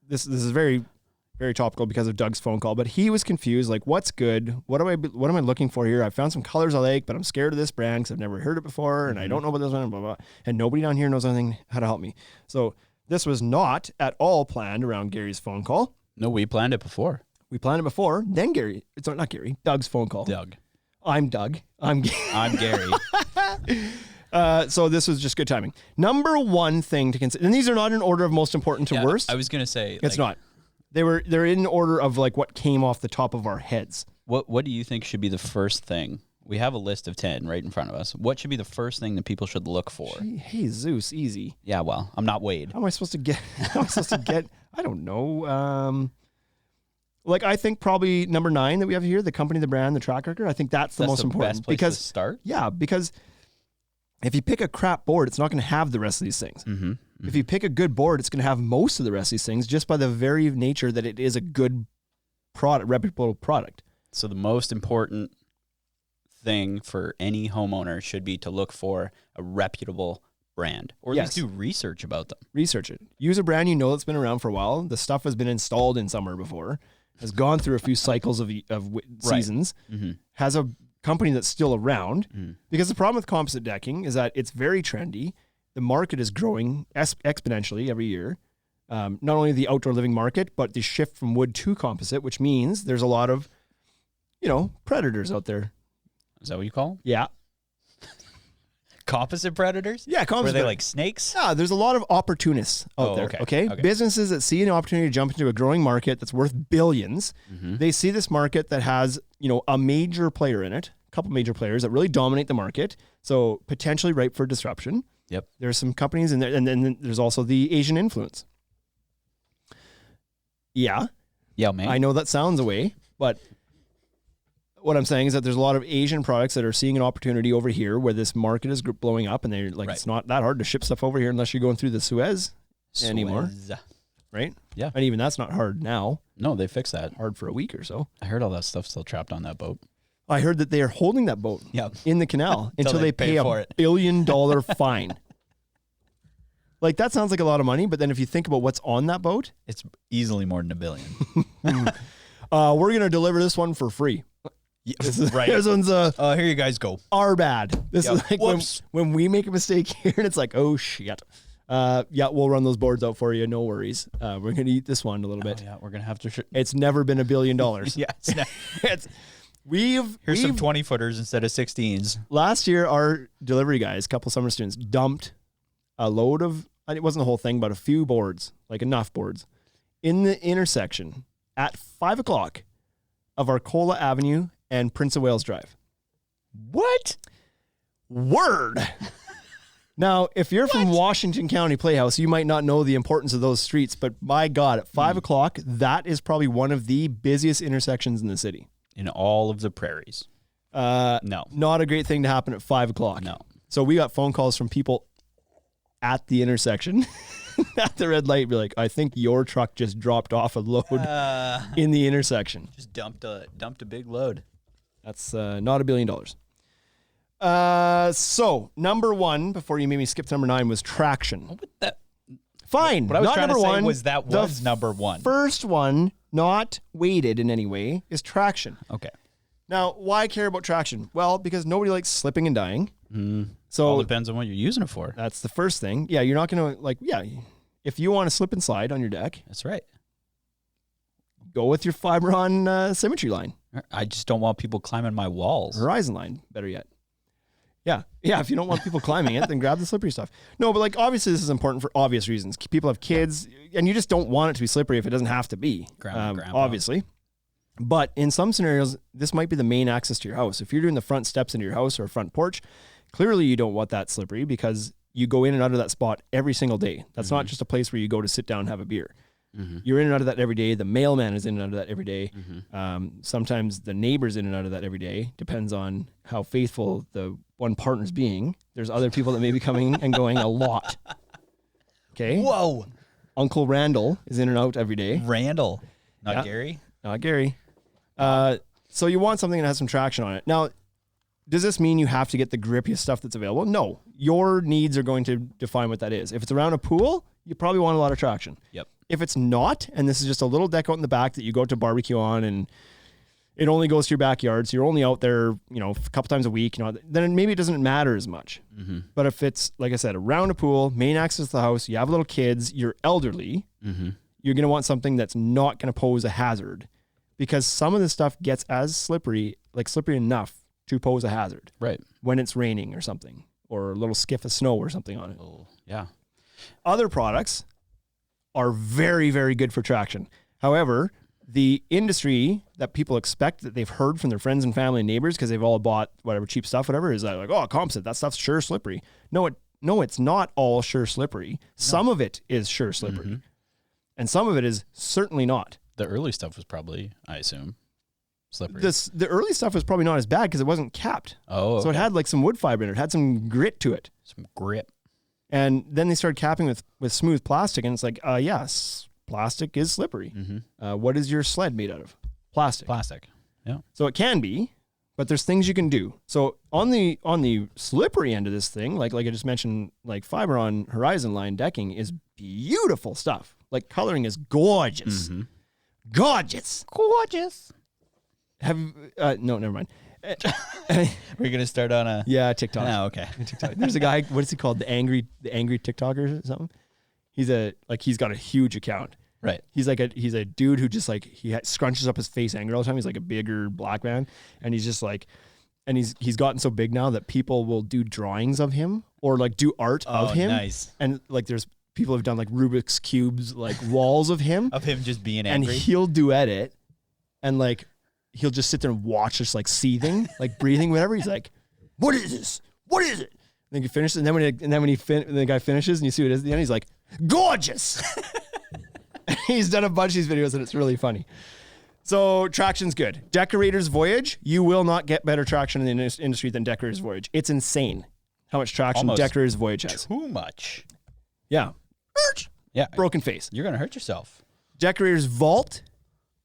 A: this is very, very topical because of Doug's phone call. But he was confused, like, what's good? What am I looking for here? I found some colors I like, but I'm scared of this brand because I've never heard it before, and I don't know about this one. Blah, blah, blah. And nobody down here knows anything how to help me. So this was not at all planned around Gary's phone call.
C: No, we planned it before.
A: We planned it before. Then Gary, it's not Gary, Doug's phone call.
C: Doug.
A: I'm Doug. I'm
C: Gary.
A: So this was just good timing. Number one thing to consider, and these are not in order of most important to worst.
C: I was gonna say
A: It's not. They're in order of like what came off the top of our heads.
C: What do you think should be the first thing? We have a list of 10 right in front of us. What should be the first thing that people should look for?
A: Hey, Zeus, easy.
C: Yeah, well, I'm not Wade.
A: How am I supposed to get? I don't know. Like I think probably number 9 that we have here, the company, the brand, the track record. I think that's the most important
C: best place
A: because
C: to start.
A: Yeah, because if you pick a crap board, it's not going to have the rest of these things.
C: Mm-hmm.
A: If you pick a good board, it's going to have most of the rest of these things just by the very nature that it is a good product, reputable product.
C: So the most important thing for any homeowner should be to look for a reputable brand, or at least do research about them.
A: Research it. Use a brand you know that's been around for a while. The stuff has been installed in somewhere before, has gone through a few cycles of seasons, has a company that's still around. Because the problem with composite decking is that it's very trendy. The market is growing exponentially every year. Not only the outdoor living market, but the shift from wood to composite, which means there's a lot of, predators out there.
C: Is that what you call them?
A: Yeah.
C: Composite predators?
A: Yeah, composite.
C: Were they like snakes?
A: Yeah, there's a lot of opportunists out there. Okay? Businesses that see an opportunity to jump into a growing market that's worth billions. They see this market that has, a major player in it, a couple major players that really dominate the market. So potentially ripe for disruption.
C: Yep.
A: There's some companies in there, and then there's also the Asian influence. Yeah,
C: man.
A: I know that sounds away, but what I'm saying is that there's a lot of Asian products that are seeing an opportunity over here where this market is blowing up, and they're like, it's not that hard to ship stuff over here unless you're going through the Suez anymore, right?
C: Yeah.
A: And even that's not hard now.
C: No, they fixed that.
A: Hard for a week or so.
C: I heard all that stuff still trapped on that boat.
A: I heard that they are holding that boat in the canal until they pay $1 billion fine. Like, that sounds like a lot of money, but then if you think about what's on that boat,
D: It's easily more than $1 billion.
A: we're going to deliver this one for free.
D: Right.
A: This one's
D: Here you guys go.
A: our bad. This is like
D: Whoops.
A: when we make a mistake here and it's like, oh shit. We'll run those boards out for you. No worries. We're going to eat this one a little bit.
C: Yeah, we're going to have to...
A: It's never been $1 billion.
D: Yeah. Here's some 20 footers instead of 16s.
A: Last year, our delivery guys, a couple summer students, dumped a load of, it wasn't the whole thing, but a few boards, like enough boards, in the intersection at 5 o'clock of Arcola Avenue and Prince of Wales Drive.
D: What?
A: Word! Now, if you're from Washington County Playhouse, you might not know the importance of those streets, but my God, at 5 o'clock, that is probably one of the busiest intersections in the city.
C: In all of the prairies.
A: No. Not a great thing to happen at 5 o'clock.
C: No.
A: So we got phone calls from people at the intersection at the red light, be like, I think your truck just dropped off a load in the intersection.
D: Just dumped a big load.
A: That's not $1 billion. So number one, before you made me skip to number 9, was traction.
D: What that?
A: Fine.
D: What I was
A: not
D: trying
A: number
D: to say
A: one.
D: was that was number one.
A: First one, not weighted in any way, is traction.
D: Okay.
A: Now, why care about traction? Well, because nobody likes slipping and dying. So
C: All depends on what you're using it for.
A: that's the first thing. Yeah, you're not going to if you want to slip and slide on your deck,
C: That's right.
A: go with your Fiberon symmetry line,
C: I just don't want people climbing my walls.
A: horizon line, better yet. Yeah. If you don't want people climbing it, then grab the slippery stuff. No, but like obviously this is important for obvious reasons. People have kids, and you just don't want it to be slippery if it doesn't have to be.
C: Grandpa.
A: Obviously. But in some scenarios, this might be the main access to your house. If you're doing the front steps into your house or a front porch, clearly you don't want that slippery because you go in and out of that spot every single day. That's not just a place where you go to sit down and have a beer. You're in and out of that every day. The mailman is in and out of that every day. Sometimes the neighbor's in and out of that every day. Depends on how faithful the one partner's being. There's other people that may be coming and going a lot. Okay.
D: Whoa.
A: Uncle Randall is in and out every day.
D: Randall. Not
A: Yeah.
D: Gary.
A: Not Gary. So you want something that has some traction on it. Now, does this mean you have to get the grippiest stuff that's available? No. Your needs are going to define what that is. If it's around a pool, you probably want a lot of traction.
C: Yep.
A: If it's not, and this is just a little deck out in the back that you go to barbecue on and it only goes to your backyard, so you're only out there, a couple times a week, then maybe it doesn't matter as much. But if it's, like I said, around a pool, main access to the house, you have little kids, you're elderly, you're going to want something that's not going to pose a hazard because some of this stuff gets as slippery enough to pose a hazard.
C: Right.
A: When it's raining or something, or a little skiff of snow or something on it.
C: Oh, yeah.
A: Other products are very, very good for traction. However, the industry that people expect that they've heard from their friends and family and neighbors because they've all bought whatever cheap stuff, whatever, is like, oh, composite, that stuff's sure slippery. No, it's not all sure slippery. Some of it is sure slippery. And some of it is certainly not.
C: The early stuff was probably, I assume, slippery.
A: The early stuff was probably not as bad because it wasn't capped.
C: Oh, okay.
A: So it had like some wood fiber in it. It had some grit to it.
C: Some grip.
A: And then they started capping with smooth plastic, and it's like, yes, plastic is slippery. What is your sled made out of? Plastic.
C: Plastic. Yeah.
A: So it can be, but there's things you can do. So on the slippery end of this thing, like I just mentioned, like Fiberon horizon line decking is beautiful stuff. Like coloring is gorgeous. Gorgeous. No, never mind.
D: We're gonna start on a
A: TikTok.
D: Oh, okay.
A: TikTok. There's a guy, what is he called? The angry TikToker or something. He's got a huge account.
D: Right.
A: He's a dude who just he scrunches up his face angry all the time. He's like a bigger black man, and he's just and he's gotten so big now that people will do drawings of him or do art of him.
D: Nice.
A: And there's people have done Rubik's cubes walls of him
D: Of him just being
A: and
D: angry.
A: he'll duet it, and he'll just sit there and watch us seething, breathing, whatever. He's like, what is this? What is it? then he finishes, and then when the guy finishes, and you see what it is at the end, he's like, gorgeous. He's done a bunch of these videos, and it's really funny. So traction's good. Decorator's Voyage, you will not get better traction in the industry than Decorator's Voyage. It's insane how much traction
D: Almost
A: Decorator's Voyage has.
D: Too much.
A: Yeah.
D: Yeah.
A: Broken face.
D: You're going to hurt yourself.
A: Decorator's Vault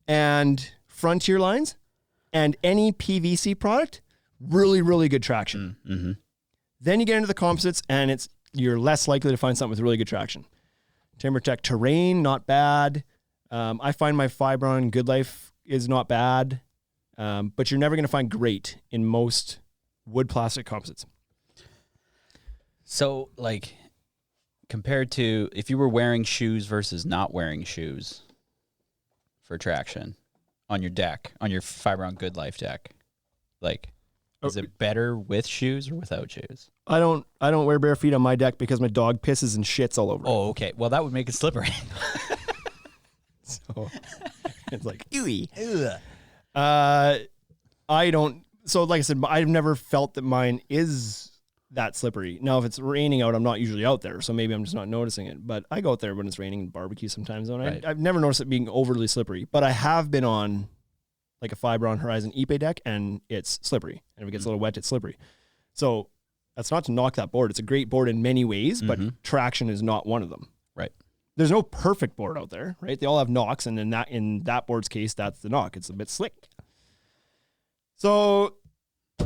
A: and Frontier lines and any PVC product, really, really good traction.
D: Mm-hmm.
A: Then you get into the composites, and you're less likely to find something with really good traction. TimberTech Terrain, not bad. I find my Fibron Good Life is not bad, but you're never going to find great in most wood plastic composites.
C: So, like, compared to if you were wearing shoes versus not wearing shoes for traction on your deck, on your Fibron Good Life deck, like, is it better with shoes or without shoes?
A: I don't wear bare feet on my deck because my dog pisses and shits all over.
C: Oh, okay. Well, that would make it slippery.
A: So it's like, ooey. I don't. So like I said, I've never felt that mine is that slippery. Now, if it's raining out, I'm not usually out there, so maybe I'm just not noticing it. But I go out there when it's raining and barbecue sometimes, and
C: Right.
A: I've never noticed it being overly slippery. But I have been on like a Fibron Horizon Ipe deck, and it's slippery. And if it gets a little wet, it's slippery. So that's not to knock that board. It's a great board in many ways, but traction is not one of them.
C: Right.
A: There's no perfect board out there, right? They all have knocks, and in that board's case, that's the knock. It's a bit slick. So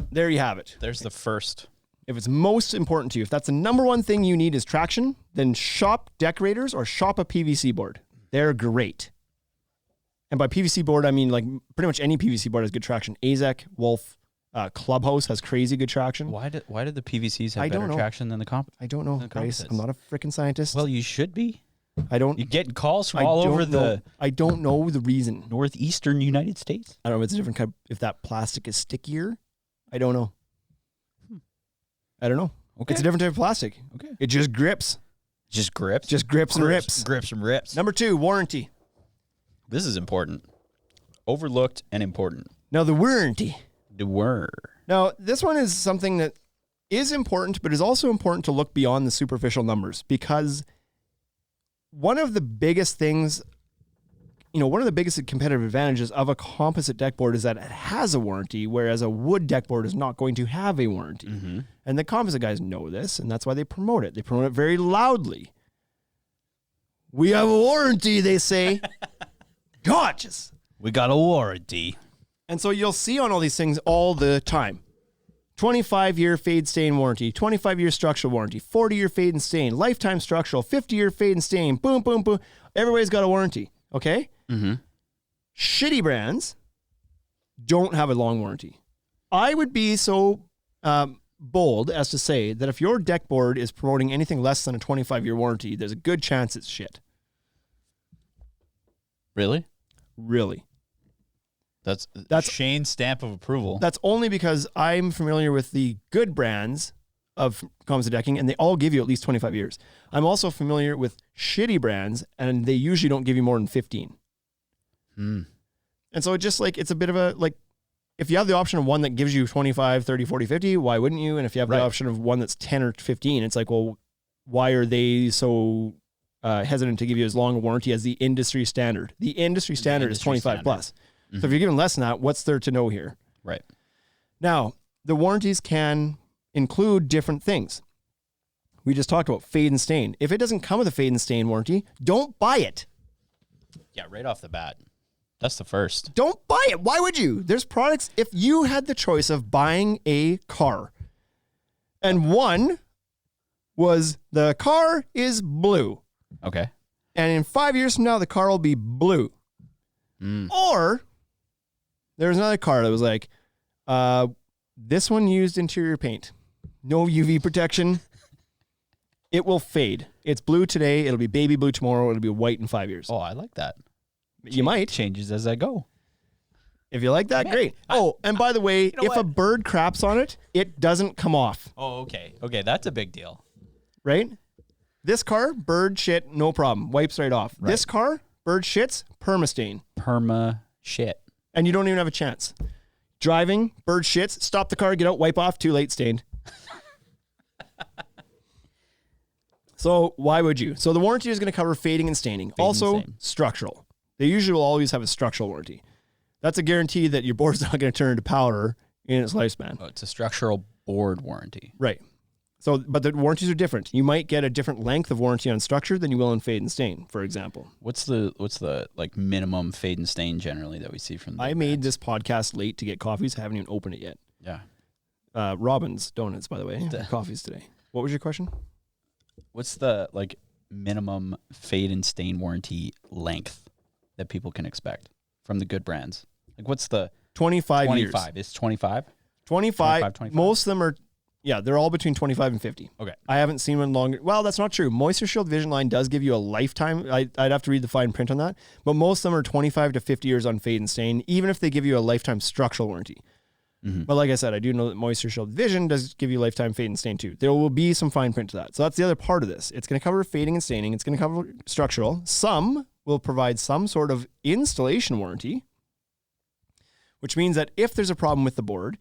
A: there you have it.
C: There's the first.
A: If it's most important to you, if that's the number one thing you need is traction, then shop Decorators or shop a PVC board. They're great. And by PVC board, I mean like pretty much any PVC board has good traction. AZEK, Wolf, Clubhouse has crazy good traction.
C: Why did the PVCs have
A: I don't
C: better
A: know.
C: traction than the comp?
A: I don't know,
C: The
A: Bryce.
C: composites.
A: I'm not a freaking scientist.
C: Well, you should be.
A: I don't.
C: You get calls from
A: I
C: all
A: don't
C: over
A: know.
C: the
A: I don't know the reason.
C: northeastern United States.
A: I don't know if it's a different kind. If that plastic is stickier, I don't know. I don't know.
C: Okay.
A: It's a different type of plastic.
C: Okay.
A: It just grips.
C: Just grips.
A: Just grips and rips.
D: Grips and rips.
A: Number 2, warranty.
C: This is important. Overlooked and important.
A: Now the warranty.
C: The word.
A: Now this one is something that is important, but is also important to look beyond the superficial numbers, because one of the biggest things, one of the biggest competitive advantages of a composite deck board is that it has a warranty, whereas a wood deck board is not going to have a warranty. And the composite guys know this, and that's why they promote it. They promote it very loudly. We have a warranty, they say. Gorgeous.
C: We got a warranty.
A: And so you'll see on all these things all the time. 25-year fade stain warranty, 25-year structural warranty, 40-year fade and stain, lifetime structural, 50-year fade and stain, boom, boom, boom. Everybody's got a warranty, okay? Shitty brands don't have a long warranty. I would be so bold as to say that if your deck board is promoting anything less than a 25-year warranty, there's a good chance it's shit.
C: Really?
A: Really.
D: That's Shane's stamp of approval.
A: That's only because I'm familiar with the good brands of composite decking, and they all give you at least 25 years. I'm also familiar with shitty brands, and they usually don't give you more than 15. And so it just like, it's a bit of a, like, if you have the option of one that gives you 25, 30, 40, 50, why wouldn't you? And if you have the option of one that's 10 or 15, it's like, well, why are they so hesitant to give you as long a warranty as the industry standard? The industry standard is 25 plus. So if you're given less than that, what's there to know here?
C: Right.
A: Now, the warranties can include different things. We just talked about fade and stain. If it doesn't come with a fade and stain warranty, don't buy it.
C: Yeah, right off the bat. That's the first.
A: Don't buy it. Why would you? There's products, if you had the choice of buying a car, and one was the car is blue,
C: Okay.
A: and in 5 years from now, the car will be blue. Or there's another car that was like, this one used interior paint, no UV protection. It will fade. It's blue today. It'll be baby blue tomorrow. It'll be white in 5 years.
C: Oh, I like that.
A: You might.
C: Changes as I go.
A: If you like that, great. Oh, and by the way, if a bird craps on it, it doesn't come off,
C: Oh, okay. Okay, that's a big deal.
A: right? This car, bird shit, no problem. Wipes right off. This car, bird shits, permastain.
C: Perma shit.
A: And you don't even have a chance. Driving, bird shits, stop the car, get out, wipe off, too late, stained. So why would you? So the warranty is going to cover fading and staining. Also structural. They usually will always have a structural warranty. That's a guarantee that your board's not going to turn into powder in its lifespan.
C: Oh, it's a structural board warranty.
A: Right. So, but the warranties are different. You might get a different length of warranty on structure than you will on fade and stain, for example.
C: What's the like minimum fade and stain generally that we see from the
A: I made this podcast late to get coffees. I haven't even opened it yet.
C: Yeah.
A: Robin's Donuts, by the way. Coffees today. What was your question?
C: What's the like minimum fade and stain warranty length that people can expect from the good brands? Like what's the
A: 25 years.
C: 25. It's 25?
A: 25. Most of them are, yeah, they're all between 25 and 50.
C: Okay.
A: I haven't seen one longer. Well, that's not true. Moisture Shield Vision Line does give you a lifetime. I'd have to read the fine print on that. But most of them are 25 to 50 years on fade and stain, even if they give you a lifetime structural warranty. Mm-hmm. But like I said, I do know that Moisture Shield Vision does give you lifetime fade and stain too. There will be some fine print to that. So that's the other part of this. It's going to cover fading and staining. It's going to cover structural. Some will provide some sort of installation warranty, which means that if there's a problem with the board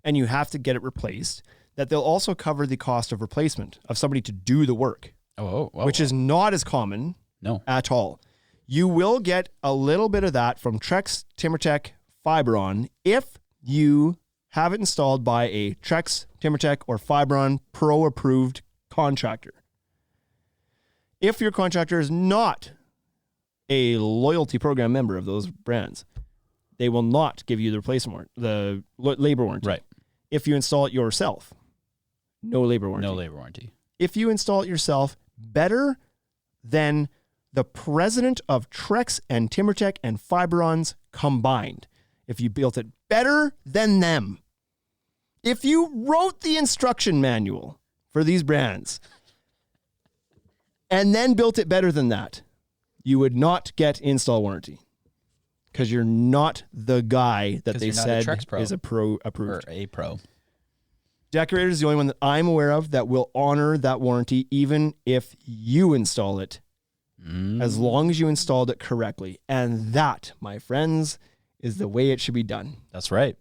A: and you have to get it replaced, that they'll also cover the cost of replacement of somebody to do the work, which is not as common at all. You will get a little bit of that from Trex TimberTech Fiberon if you have it installed by a Trex, TimberTech, or Fiberon Pro approved contractor. If your contractor is not a loyalty program member of those brands, they will not give you the replacement warranty, the labor warranty.
C: Right.
A: If you install it yourself, no labor warranty.
C: No labor warranty.
A: If you install it yourself, better than the president of Trex and TimberTech and Fiberons combined. If you built it better than them. If you wrote the instruction manual for these brands and then built it better than that, you would not get install warranty because you're not the guy that they said is a pro approved.
C: Or a pro.
A: Decorator is the only one that I'm aware of that will honor that warranty even if you install it, as long as you installed it correctly. And that, my friends, is the way it should be done.
C: That's right.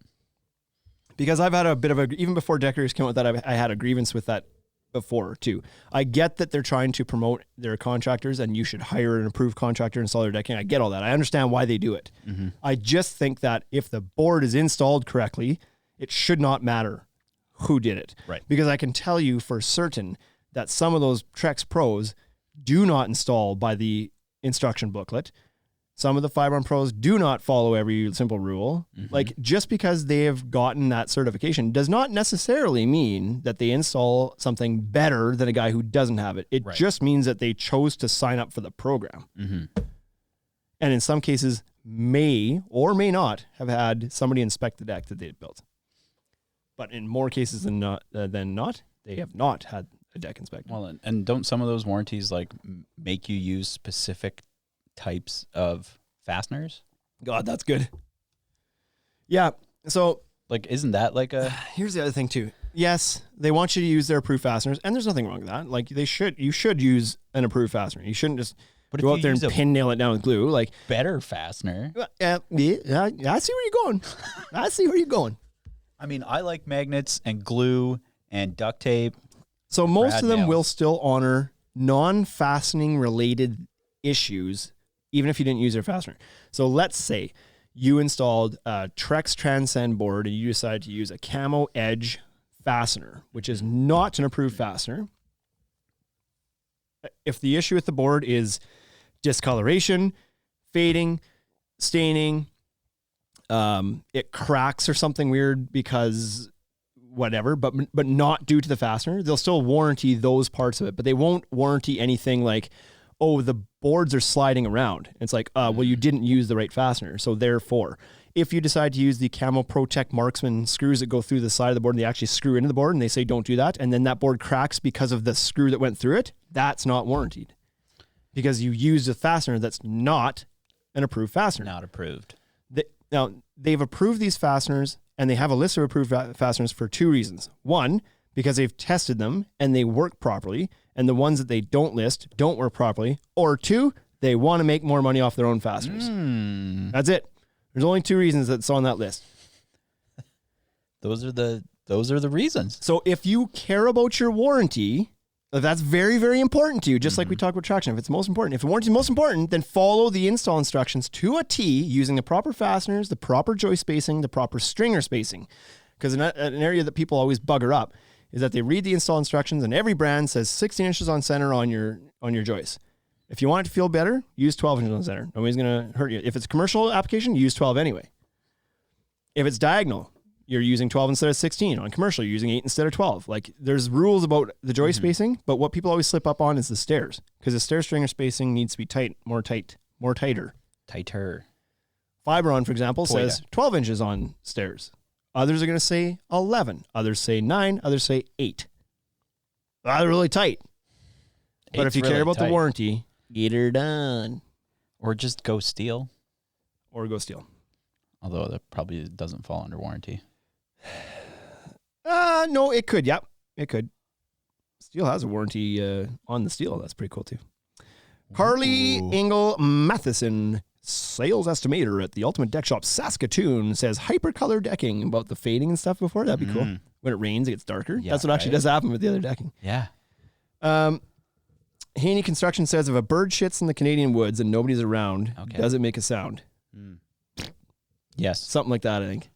A: Because I've had a bit of even before Decorators came out with that, I had a grievance with that before too. I get that they're trying to promote their contractors and you should hire an approved contractor to install their decking. I get all that. I understand why they do it. Mm-hmm. I just think that if the board is installed correctly, it should not matter who did it.
C: Right.
A: Because I can tell you for certain that some of those Trex Pros do not install by the instruction booklet. Some of the Fiberon Pros do not follow every simple rule. Mm-hmm. Like, just because they have gotten that certification does not necessarily mean that they install something better than a guy who doesn't have it. It just means that they chose to sign up for the program. Mm-hmm. And in some cases, may or may not have had somebody inspect the deck that they had built. But in more cases than not, they have not had a deck inspected.
C: Well, and don't some of those warranties like make you use specific types of fasteners?
A: God, that's good. Yeah. So,
C: like, isn't that like a?
A: Here's the other thing too. Yes, they want you to use their approved fasteners, and there's nothing wrong with that. Like, you should use an approved fastener. You shouldn't just go out there and pin nail it down with glue. Like,
C: better fastener.
A: Yeah, I see where you're going. I see where you're going.
C: I mean, I like magnets and glue and duct tape.
A: So most of them will still honor non-fastening related issues, even if you didn't use their fastener. So let's say you installed a Trex Transcend board and you decided to use a Camo Edge fastener, which is not an approved fastener. If the issue with the board is discoloration, fading, staining, it cracks or something weird because whatever, but not due to the fastener, they'll still warranty those parts of it, but they won't warranty anything like, oh, the boards are sliding around. It's like, well, you didn't use the right fastener. So therefore, if you decide to use the Camo Protect Marksman screws that go through the side of the board and they actually screw into the board and they say don't do that, and then that board cracks because of the screw that went through it, that's not warranted because you used a fastener that's not an approved fastener.
C: Not approved.
A: Now, they've approved these fasteners, and they have a list of approved fasteners for two reasons. One, because they've tested them, and they work properly, and the ones that they don't list don't work properly. Or two, they want to make more money off their own fasteners. That's it. There's only two reasons that's on that list.
C: Those are the reasons.
A: So if you care about your warranty, That's very, very important to you, just like we talked about traction. If it's most important, if the warranty is most important, then follow the install instructions to a T using the proper fasteners, the proper joist spacing, the proper stringer spacing. Because an area that people always bugger up is that they read the install instructions and every brand says 16 inches on center on your joist. If you want it to feel better, use 12 inches on center. Nobody's going to hurt you. If it's a commercial application, use 12 anyway. If it's diagonal, you're using 12 instead of 16. On commercial, you're using 8 instead of 12. Like, there's rules about the joist spacing, but what people always slip up on is the stairs, because the stair stringer spacing needs to be tighter. Fibron, for example, says 12 inches on stairs. Others are going to say 11. Others say 9. Others say 8. They're really tight. But if you care about the warranty, get her done.
C: Or just go steel.
D: Although that probably doesn't fall under warranty.
A: No, it could. Yep, it could. Steel has a warranty on the steel. That's pretty cool too. Carly Engel Matheson, sales estimator at the Ultimate Deck Shop, Saskatoon, says hypercolor decking, about the fading and stuff before. That'd be cool. When it rains, it gets darker.
C: Yeah,
A: that's what actually does happen with the other decking.
C: Yeah.
A: Haney Construction says if a bird shits in the Canadian woods and nobody's around, does it make a sound?
C: Yes.
A: Something like that, I think.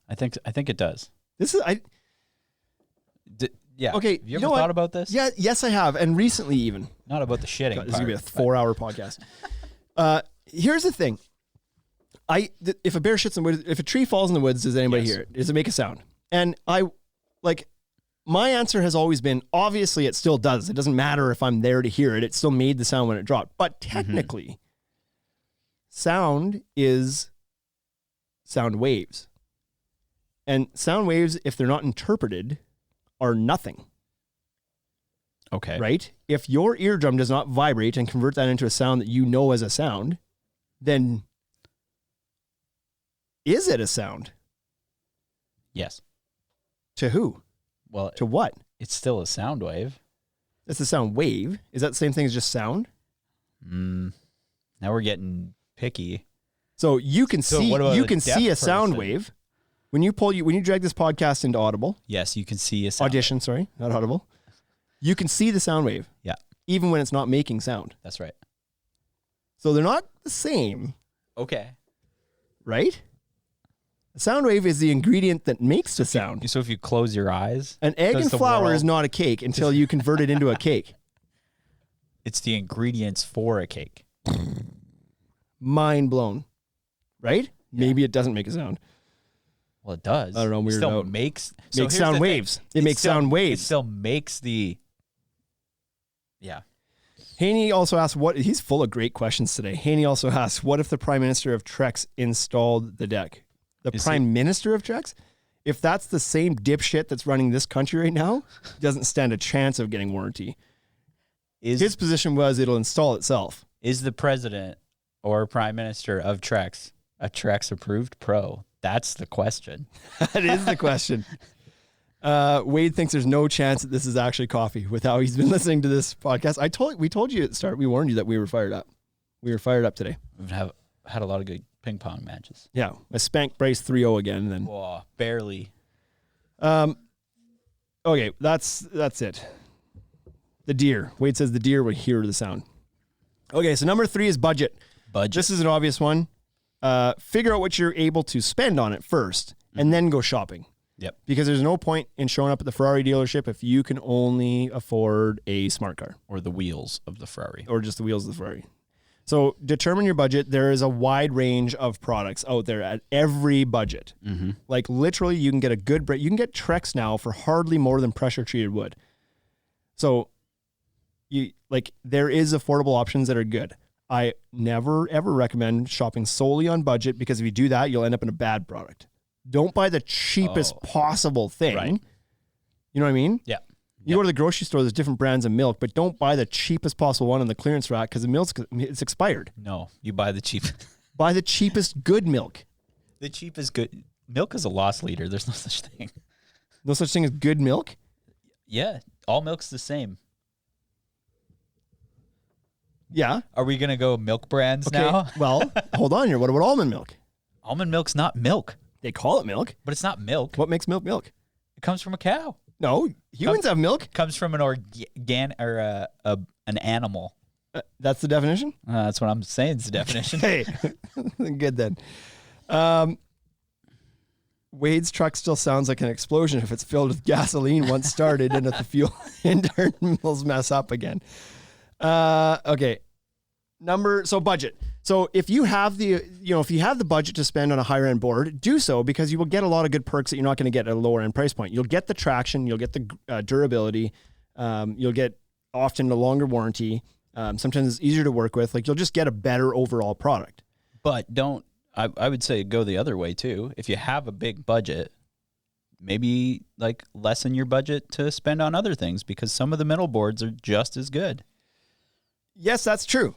C: I think it does.
A: This is
C: yeah.
A: Okay.
C: Have you ever thought about this?
A: Yeah. Yes, I have, and recently even.
C: Not about the shitting.
A: God, this is gonna be a 4-hour podcast. Here's the thing. If a bear shits in the woods, if a tree falls in the woods, does anybody hear it? Does it make a sound? And my answer has always been, obviously it still does. It doesn't matter if I'm there to hear it. It still made the sound when it dropped. But technically, sound is sound waves. And sound waves, if they're not interpreted, are nothing.
C: Okay.
A: Right? If your eardrum does not vibrate and convert that into a sound that you know as a sound, then is it a sound?
C: Yes.
A: To who?
C: Well,
A: to what?
C: It's still a sound wave.
A: It's a sound wave. Is that the same thing as just sound?
C: Now we're getting picky.
A: So you can see a sound wave when you drag this podcast into Audible.
C: Yes, you can see a sound
A: Audition,
C: wave.
A: Sorry, not Audible. You can see the sound wave.
C: Yeah.
A: Even when it's not making sound.
C: That's right.
A: So they're not the same.
C: Okay.
A: Right? A sound wave is the ingredient that makes the sound.
C: So if you close your eyes,
A: an egg and flour is not a cake until you convert it into a cake.
C: It's the ingredients for a cake.
A: Mind blown. Right? Yeah. Maybe it doesn't make a sound.
C: Well, it does.
A: I don't know.
C: It still makes
A: sound waves. It makes sound waves.
C: It still makes the. Yeah.
A: Haney also asked he's full of great questions today. Haney also asked, what if the Prime Minister of Trex installed the deck? The Prime Minister of Trex? If that's the same dipshit that's running this country right now, doesn't stand a chance of getting warranty. His position was it'll install itself.
C: Is the president or Prime Minister of Trex a Trex approved pro? That's the question.
A: That is the question. Wade thinks there's no chance that this is actually coffee with how he's been listening to this podcast. We told you at the start, we warned you that we were fired up. We were fired up today.
C: We've had a lot of good ping pong matches.
A: Yeah. I spanked Bryce 3-0 again. Then.
C: Whoa, barely.
A: Okay, that's it. The deer. Wade says the deer would hear the sound. Okay, so number 3 is budget. This is an obvious one. Figure out what you're able to spend on it first, and then go shopping.
C: Yep.
A: Because there's no point in showing up at the Ferrari dealership if you can only afford a smart car.
C: Or the wheels of the Ferrari.
A: Or just the wheels of the Ferrari. So determine your budget. There is a wide range of products out there at every budget.
C: Mm-hmm.
A: Like literally you can get you can get Trex now for hardly more than pressure treated wood. So there is affordable options that are good. I never ever recommend shopping solely on budget, because if you do that, you'll end up in a bad product. Don't buy the cheapest possible thing.
C: Right.
A: You know what I mean?
C: Yeah.
A: You go to the grocery store, there's different brands of milk, but don't buy the cheapest possible one on the clearance rack because it's expired.
C: No, you buy the cheap.
A: Buy the cheapest good milk.
C: The cheapest good milk is a loss leader. There's no such thing.
A: No such thing as good milk?
C: Yeah. All milk's the same.
A: Yeah.
C: Are we going to go milk brands now?
A: Well, hold on here. What about almond milk?
C: Almond milk's not milk.
A: They call it milk.
C: But it's not milk.
A: What makes milk milk?
C: It comes from a cow.
A: No, humans have milk.
C: Comes from an an animal.
A: That's the definition?
C: That's what I'm saying. It's the definition.
A: Hey, good then. Wade's truck still sounds like an explosion if it's filled with gasoline once started and if the fuel internals mess up again. Okay. Budget. So if you have the budget to spend on a higher end board, do so because you will get a lot of good perks that you're not going to get at a lower end price point. You'll get the traction, you'll get the durability, you'll get often a longer warranty. Sometimes it's easier to work with. Like you'll just get a better overall product.
C: But I would say go the other way too. If you have a big budget, maybe like lessen your budget to spend on other things because some of the middle boards are just as good.
A: Yes, that's true.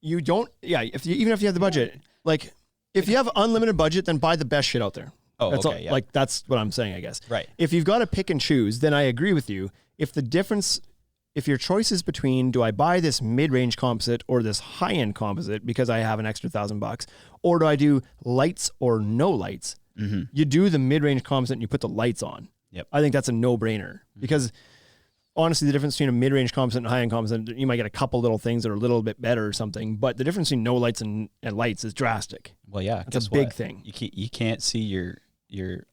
A: Even if you have the budget, like if you have unlimited budget, then buy the best shit out there.
C: Oh,
A: that's
C: okay.
A: Like that's what I'm saying, I guess.
C: Right.
A: If you've got to pick and choose, then I agree with you. If your choice is between, do I buy this mid-range composite or this high-end composite because I have an extra $1,000, or do I do lights or no lights?
C: Mm-hmm.
A: You do the mid-range composite and you put the lights on.
C: Yep.
A: I think that's a no-brainer because honestly, the difference between a mid-range composite and high-end composite, you might get a couple little things that are a little bit better or something, but the difference between no lights and lights is drastic.
C: Well, yeah,
A: it's a big thing.
C: You can't see your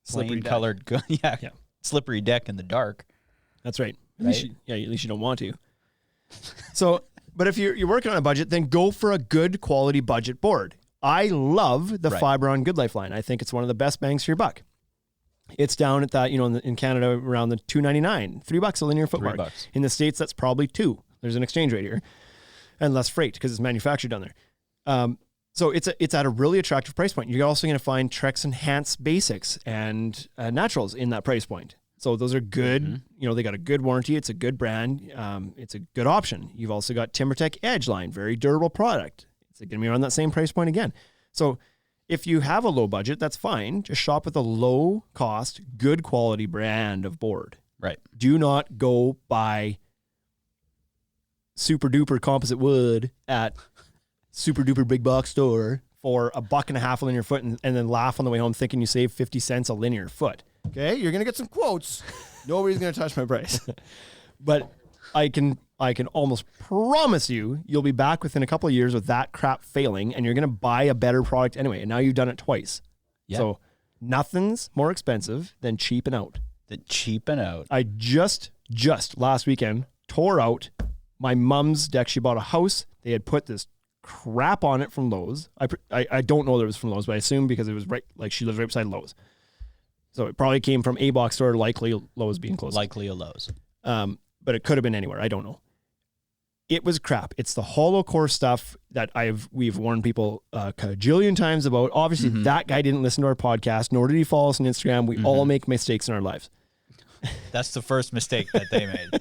A: Slippery
C: plain colored slippery deck in the dark.
A: That's right.
C: Right?
A: At least you don't want to. So, but if you're working on a budget, then go for a good quality budget board. I love the Fiberon Good Life line. I think it's one of the best bangs for your buck. It's down at that, in Canada around the $2.99, $3 a linear foot mark. In the States, that's probably $2. There's an exchange rate here, and less freight because it's manufactured down there. So it's at a really attractive price point. You're also going to find Trex Enhanced Basics and Naturals in that price point. So those are good. Mm-hmm. They got a good warranty. It's a good brand. It's a good option. You've also got TimberTech Edge line, very durable product. It's going to be around that same price point again. So if you have a low budget, that's fine. Just shop with a low cost, good quality brand of board.
C: Right.
A: Do not go buy super duper composite wood at super duper big box store for $1.50 a linear foot and then laugh on the way home thinking you saved 50 cents a linear foot. Okay, you're going to get some quotes. Nobody's going to touch my price. But I can almost promise you'll be back within a couple of years with that crap failing and you're going to buy a better product anyway. And now you've done it twice. Yeah. So nothing's more expensive than cheaping out. I just last weekend tore out my mom's deck. She bought a house. They had put this crap on it from Lowe's. I don't know that it was from Lowe's, but I assume because it was right, like she lives right beside Lowe's. So it probably came from a box store, likely Lowe's being closed.
C: Likely a Lowe's.
A: But it could have been anywhere. I don't know. It was crap. It's the hollow core stuff that we've warned people a cajillion times about. Obviously, that guy didn't listen to our podcast, nor did he follow us on Instagram. We all make mistakes in our lives.
C: That's the first mistake that they made.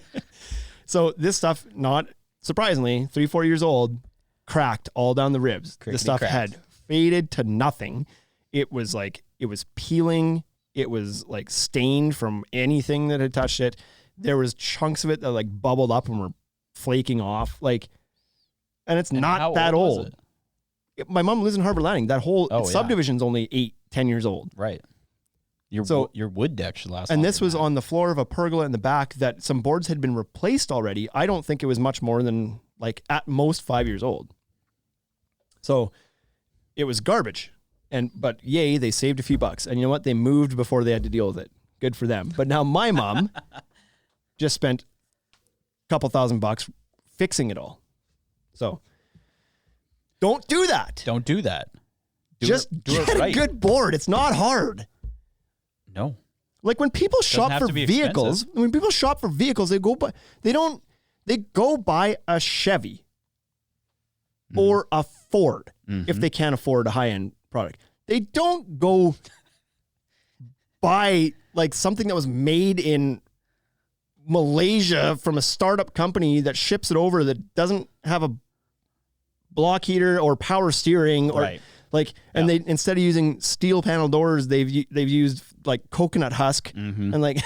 A: So this stuff, not surprisingly, 3-4 years old, cracked all down the ribs. The stuff had faded to nothing. It was peeling. It was like stained from anything that had touched it. There was chunks of it that like bubbled up and were flaking off. And it's not that old. My mom lives in Harbor Landing. That whole subdivision's only 8-10 years old.
C: Right. Your wood deck should last.
A: And this was on the floor of a pergola in the back that some boards had been replaced already. I don't think it was much more than at most 5 years old. So it was garbage. But yay, they saved a few bucks. And you know what? They moved before they had to deal with it. Good for them. But now my mom just spent a couple $1,000 fixing it all. So don't do that.
C: Don't do that.
A: Just get a good board. It's not hard.
C: No.
A: Like when people shop for vehicles, they go buy a Chevy or a Ford if they can't afford a high-end product. They don't go buy something that was made in Malaysia from a startup company that ships it over that doesn't have a block heater or power steering or and they, instead of using steel panel doors, they've used coconut husk and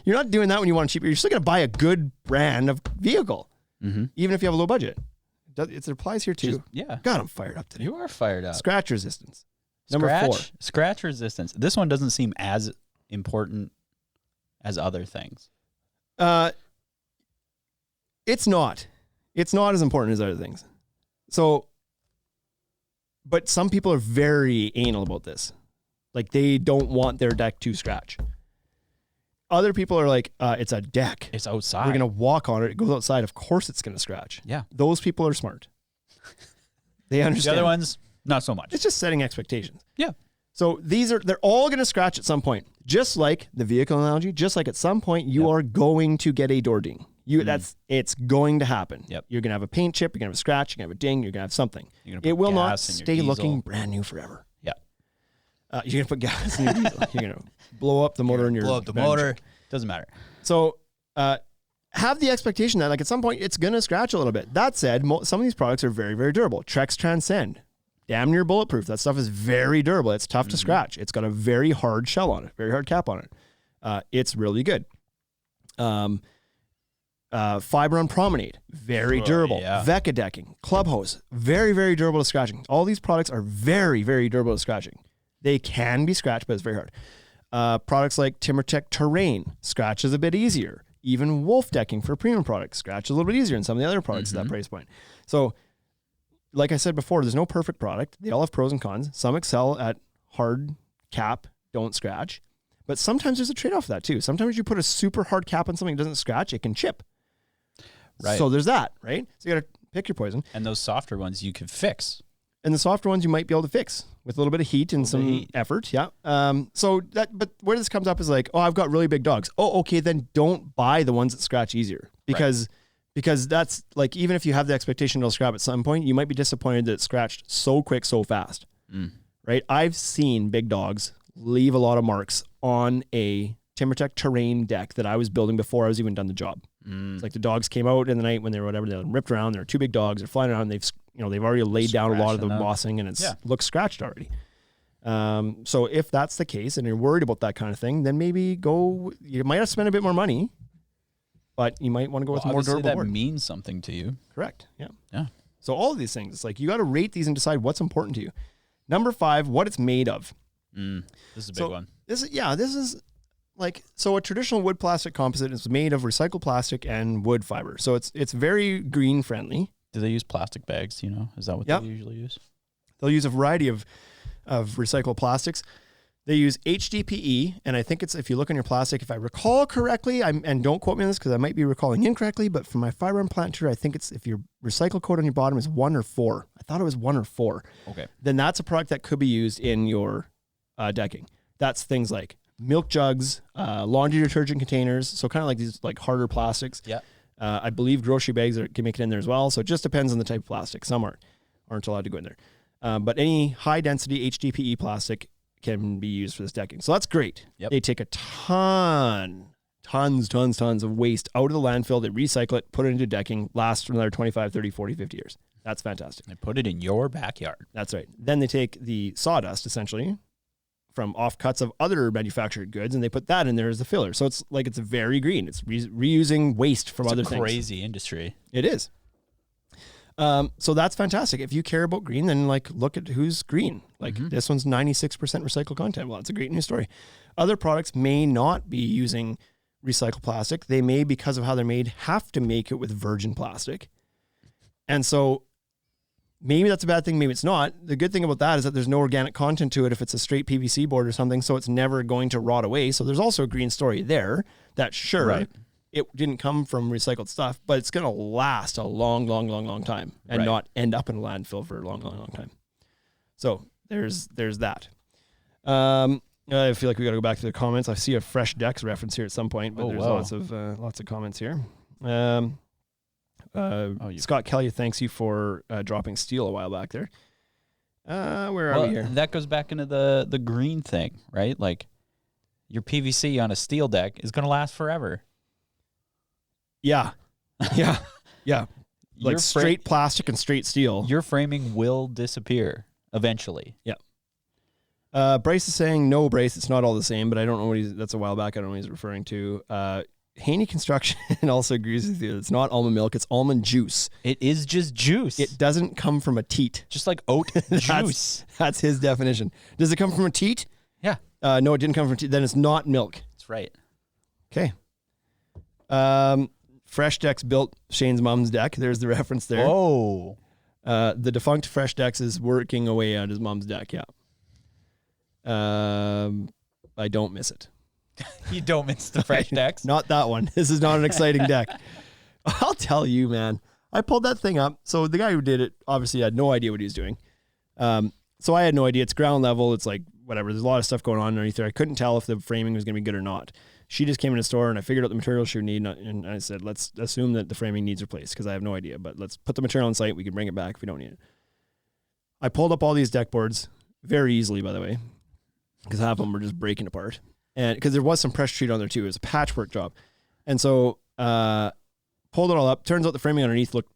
A: you're not doing that when you want cheaper. You're still going to buy a good brand of vehicle, even if you have a low budget. It applies here too. God, I'm fired up today.
C: You are fired up.
A: Scratch resistance. Number 4.
C: Scratch resistance. This one doesn't seem as important as other things.
A: It's not. It's not as important as other things. So, but some people are very anal about this. Like they don't want their deck to scratch. Other people are like, it's a deck.
C: It's outside.
A: We're going to walk on it. It goes outside. Of course it's going to scratch.
C: Yeah.
A: Those people are smart. They understand.
C: The other ones, not so much.
A: It's just setting expectations.
C: Yeah.
A: So they're all going to scratch at some point. Just like the vehicle analogy, just like at some point you are going to get a door ding. It's going to happen.
C: Yep.
A: You're going to have a paint chip, you're going to have a scratch, you're going to have a ding, you're going to have something. It will not stay looking brand new forever.
C: Yeah.
A: You're going to put gas in your diesel. You're going to blow up the motor in your
C: blow up the motor. Doesn't matter.
A: So have the expectation that like at some point it's going to scratch a little bit. That said, some of these products are very, very durable. Trex Transcend, damn near bulletproof. That stuff is very durable. It's tough to scratch. It's got a very hard shell on it, very hard cap on it. It's really good. Fibron Promenade, very durable.
C: Yeah.
A: Vecca decking, club hose, very, very durable to scratching. All these products are very, very durable to scratching. They can be scratched, but it's very hard. Products like TimberTech Terrain, scratch is a bit easier. Even Wolf decking for premium products, scratch is a little bit easier than some of the other products at that price point. So, like I said before, there's no perfect product. They all have pros and cons. Some excel at hard cap, don't scratch. But sometimes there's a trade-off of that too. Sometimes you put a super hard cap on something that doesn't scratch, it can chip.
C: Right.
A: So there's that, right? So you got to pick your poison.
C: And those softer ones you can fix.
A: And the softer ones you might be able to fix with a little bit of heat and some effort. Yeah. But where this comes up is like, oh, I've got really big dogs. Oh, okay. Then don't buy the ones that scratch easier because that's like, even if you have the expectation it'll scratch at some point, you might be disappointed that it scratched so quick, so fast. Right. I've seen big dogs leave a lot of marks on a TimberTech Terrain deck that I was building before I was even done the job. It's like the dogs came out in the night when they were whatever, they ripped around. They're two big dogs. They're flying around. They've already laid down a lot of the mossing and it's looks scratched already. So if that's the case and you're worried about that kind of thing, then maybe you might have to spend a bit more money, but you might want to go with a more durable
C: that
A: board.
C: means something to you.
A: Correct. Yeah.
C: Yeah.
A: So all of these things, it's like you got to rate these and decide what's important to you. Number 5, what it's made of.
C: This is a big one.
A: This is like, so a traditional wood plastic composite is made of recycled plastic and wood fiber. So it's very green friendly.
C: Do they use plastic bags? Do you know? Is that what they usually use?
A: They'll use a variety of recycled plastics. They use HDPE, and I think it's, if you look on your plastic, if I recall correctly, and don't quote me on this because I might be recalling incorrectly, but from my Fibron planter, I think it's, if your recycle code on your bottom is 1 or 4, I thought it was 1 or 4.
C: Okay.
A: Then that's a product that could be used in your decking. That's things like milk jugs, laundry detergent containers, so kind of like these like harder plastics.
C: Yeah.
A: I believe grocery bags can make it in there as well. So it just depends on the type of plastic. Some aren't allowed to go in there. But any high density HDPE plastic can be used for this decking. So that's great.
C: Yep.
A: They take a tons of waste out of the landfill. They recycle it, put it into decking, lasts for another 25, 30, 40, 50 years. That's fantastic.
C: They put it in your backyard.
A: That's right. Then they take the sawdust, essentially, from offcuts of other manufactured goods, and they put that in there as the filler. So it's like, it's very green. It's reusing waste from other things.
C: Crazy industry.
A: It is. So that's fantastic. If you care about green, then like look at who's green. Like this one's 96% recycled content. Well, it's a great news story. Other products may not be using recycled plastic. They may, because of how they're made, have to make it with virgin plastic. And so maybe that's a bad thing, maybe it's not. The good thing about that is that there's no organic content to it if it's a straight PVC board or something, so it's never going to rot away. So there's also a green story there that it didn't come from recycled stuff, but it's going to last a long time and not end up in a landfill for a long time. So there's that. I feel like we got to go back to the comments. I see a Fresh Decks reference here at some point, but lots of comments here. Scott Kelly, thanks you for dropping steel a while back there. Where are we here?
C: That goes back into the green thing, right? Like your PVC on a steel deck is going to last forever.
A: Yeah. Like straight plastic and straight steel.
C: Your framing will disappear eventually.
A: Yeah. Bryce is saying, no, Bryce, it's not all the same, but I don't know that's a while back. I don't know what he's referring to. Haney Construction also agrees with you. It's not almond milk, it's almond juice.
C: It is just juice.
A: It doesn't come from a teat.
C: Just like oat juice.
A: That's his definition. Does it come from a teat?
C: Yeah.
A: No, it didn't come from teat. Then it's not milk.
C: That's right.
A: Okay. Fresh Decks built Shane's mom's deck. There's the reference there.
C: Oh.
A: The defunct Fresh Decks is working away on his mom's deck. Yeah. I don't miss it.
C: You don't miss the Fresh Decks?
A: Not that one. This is not an exciting deck. I'll tell you, man. I pulled that thing up. So the guy who did it obviously had no idea what he was doing. So I had no idea. It's ground level. It's like whatever. There's a lot of stuff going on underneath there. I couldn't tell if the framing was going to be good or not. She just came in the store and I figured out the material she would need. And I said, let's assume that the framing needs replaced because I have no idea. But let's put the material on site. We can bring it back if we don't need it. I pulled up all these deck boards very easily, by the way, because half of them were just breaking apart. And because there was some pressure treat on there too. It was a patchwork job. And so pulled it all up. Turns out the framing underneath looked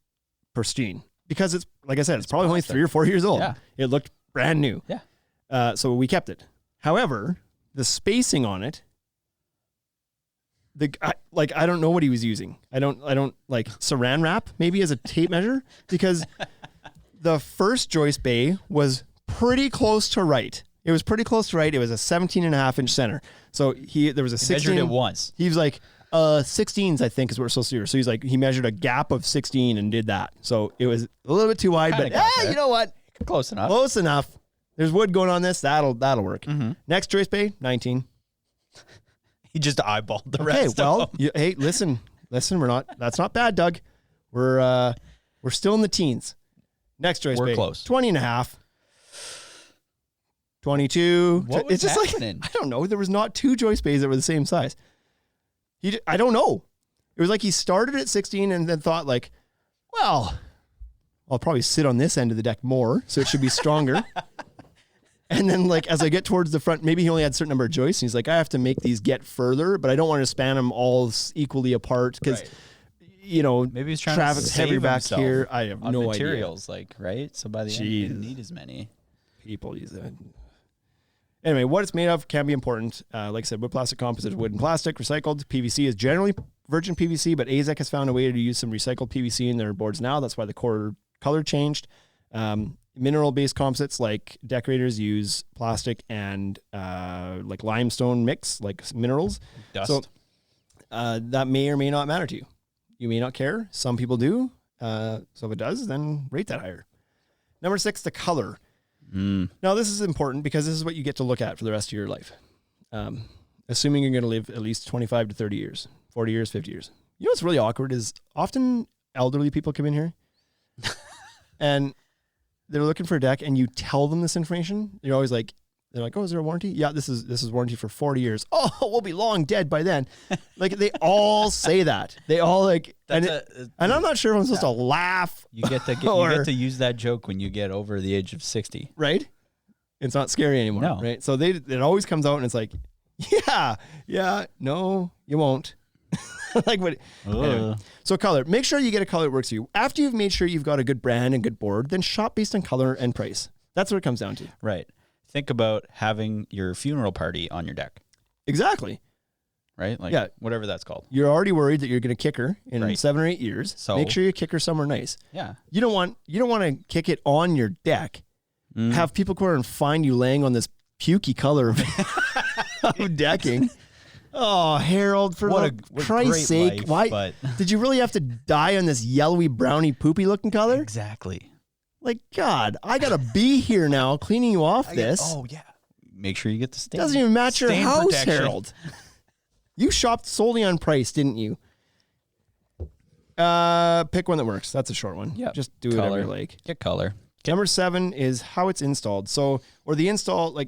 A: pristine because it's, like I said, it's probably only 3 or 4 years old.
C: Yeah.
A: It looked brand new.
C: Yeah.
A: So we kept it. However, the spacing on it, I don't know what he was using. I don't like saran wrap maybe as a tape measure because the first joist bay was pretty close to right. It was pretty close to right. It was a 17.5-inch center. So there was a 16.
C: Measured it once.
A: He was like, 16s, I think is what we're supposed to do. So he's like, he measured a gap of 16 and did that. So it was a little bit too wide,
C: Kinda
A: but you know what?
C: Close enough.
A: Close enough. There's wood going on this. That'll work.
C: Mm-hmm.
A: Next joist bay, 19.
C: He just eyeballed the
A: Okay,
C: rest.
A: well, hey, listen, that's not bad, Doug. We're still in the teens. Next joist
C: We're
A: bay,
C: close.
A: 20.5. 22.
C: What was
A: it's just
C: happening?
A: like, I don't know. There was not 2 joist bays that were the same size. I don't know. It was like he started at 16 and then thought like, well, I'll probably sit on this end of the deck more, so it should be stronger. And then like, as I get towards the front, maybe he only had a certain number of joists. And he's like, I have to make these get further, but I don't want to span them all equally apart because,
C: Maybe he's trying
A: traffic's
C: to save
A: heavy back
C: himself
A: here. I have
C: on
A: no
C: materials, like, right? So by the end, he didn't need as many.
A: People use that. Anyway, what it's made of can be important. Like I said, wood, plastic, composite, wood, and plastic, recycled. PVC is generally virgin PVC, but AZEK has found a way to use some recycled PVC in their boards now. That's why the core color changed. Mineral-based composites like decorators use plastic and like limestone mix, like minerals.
C: Dust.
A: So that may or may not matter to you. You may not care. Some people do. So if it does, then rate that higher. Number 6, the color. Now, this is important because this is what you get to look at for the rest of your life. Assuming you're going to live at least 25 to 30 years, 40 years, 50 years. You know what's really awkward is often elderly people come in here and they're looking for a deck and you tell them this information. You're always like, they're like, oh, is there a warranty? Yeah, this is warranty for 40 years. Oh, we'll be long dead by then. Like they all say that. They all like, and I'm not sure if I'm supposed to laugh.
C: You get to use that joke when you get over the age of 60.
A: Right? It's not scary anymore.
C: No.
A: Right? So it always comes out and it's like, yeah, no, you won't. Like what? Anyway. So color. Make sure you get a color that works for you. After you've made sure you've got a good brand and good board, then shop based on color and price. That's what it comes down to.
C: Right. Think about having your funeral party on your deck.
A: Exactly.
C: Right? Like whatever that's called.
A: You're already worried that you're going to kick her in 7 or 8 years.
C: So
A: make sure you kick her somewhere nice.
C: Yeah.
A: You don't want to kick it on your deck. Have people come over and find you laying on this pukey color of decking. Oh, Harold, for Christ's sake, why did you really have to die on this yellowy, browny, poopy looking color?
C: Exactly.
A: Like, God, I got to be here now cleaning you off this.
C: Oh, yeah. Make sure you get the stain.
A: Doesn't even match your house,
C: protection.
A: Harold. You shopped solely on price, didn't you? Pick one that works. That's a short one.
C: Yeah.
A: Just do whatever you like.
C: Get color.
A: Number 7 is how it's installed. So, or the install,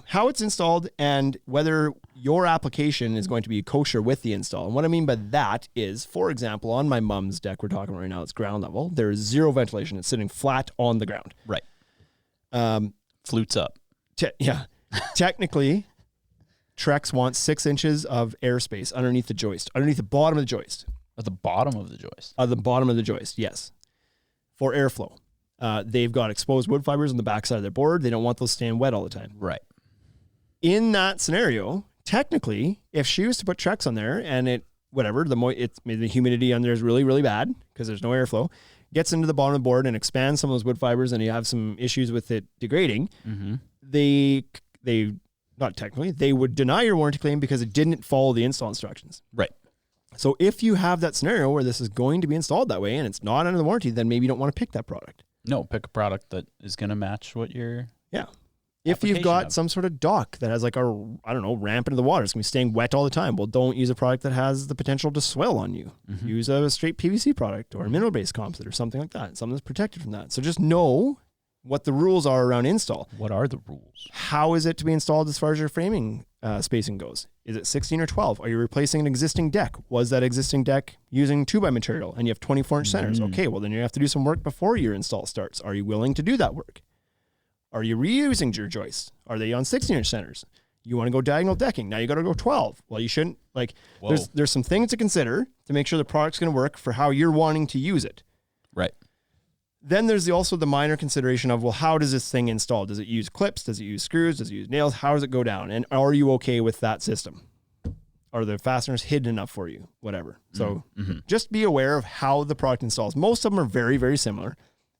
A: how it's installed and whether your application is going to be kosher with the install. And what I mean by that is, for example, on my mom's deck we're talking about right now, it's ground level. There is zero ventilation. It's sitting flat on the ground.
C: Right. Flutes up.
A: Technically, Trex wants 6 inches of airspace underneath the joist, underneath the bottom of the joist.
C: At the bottom of the joist.
A: At the bottom of the joist, yes. For airflow. They've got exposed wood fibers on the backside of their board. They don't want those staying wet all the time.
C: Right.
A: In that scenario, technically, if she was to put Trex on there and the humidity on there is really, really bad because there's no airflow, gets into the bottom of the board and expands some of those wood fibers and you have some issues with it degrading, they not technically, they would deny your warranty claim because it didn't follow the install instructions.
C: Right.
A: So if you have that scenario where this is going to be installed that way and it's not under the warranty, then maybe you don't want to pick that product.
C: No, pick a product that is going to match what you're.
A: Yeah. If you've got some sort of dock that has like ramp into the water, it's going to be staying wet all the time. Well, don't use a product that has the potential to swell on you. Mm-hmm. Use a straight PVC product or a mineral-based composite or something like that. Something that's protected from that. So just know what the rules are around install.
C: What are the rules?
A: How is it to be installed as far as your framing spacing goes? Is it 16 or 12? Are you replacing an existing deck? Was that existing deck using 2x material and you have 24-inch centers? Okay, well then you have to do some work before your install starts. Are you willing to do that work? Are you reusing your joists? Are they on 16-inch centers? You want to go diagonal decking. Now you got to go 12. Well, you shouldn't. Like, there's some things to consider to make sure the product's going to work for how you're wanting to use it.
C: Right.
A: Then there's also the minor consideration of, well, how does this thing install? Does it use clips? Does it use screws? Does it use nails? How does it go down? And are you okay with that system? Are the fasteners hidden enough for you? Whatever. So just be aware of how the product installs. Most of them are very, very similar.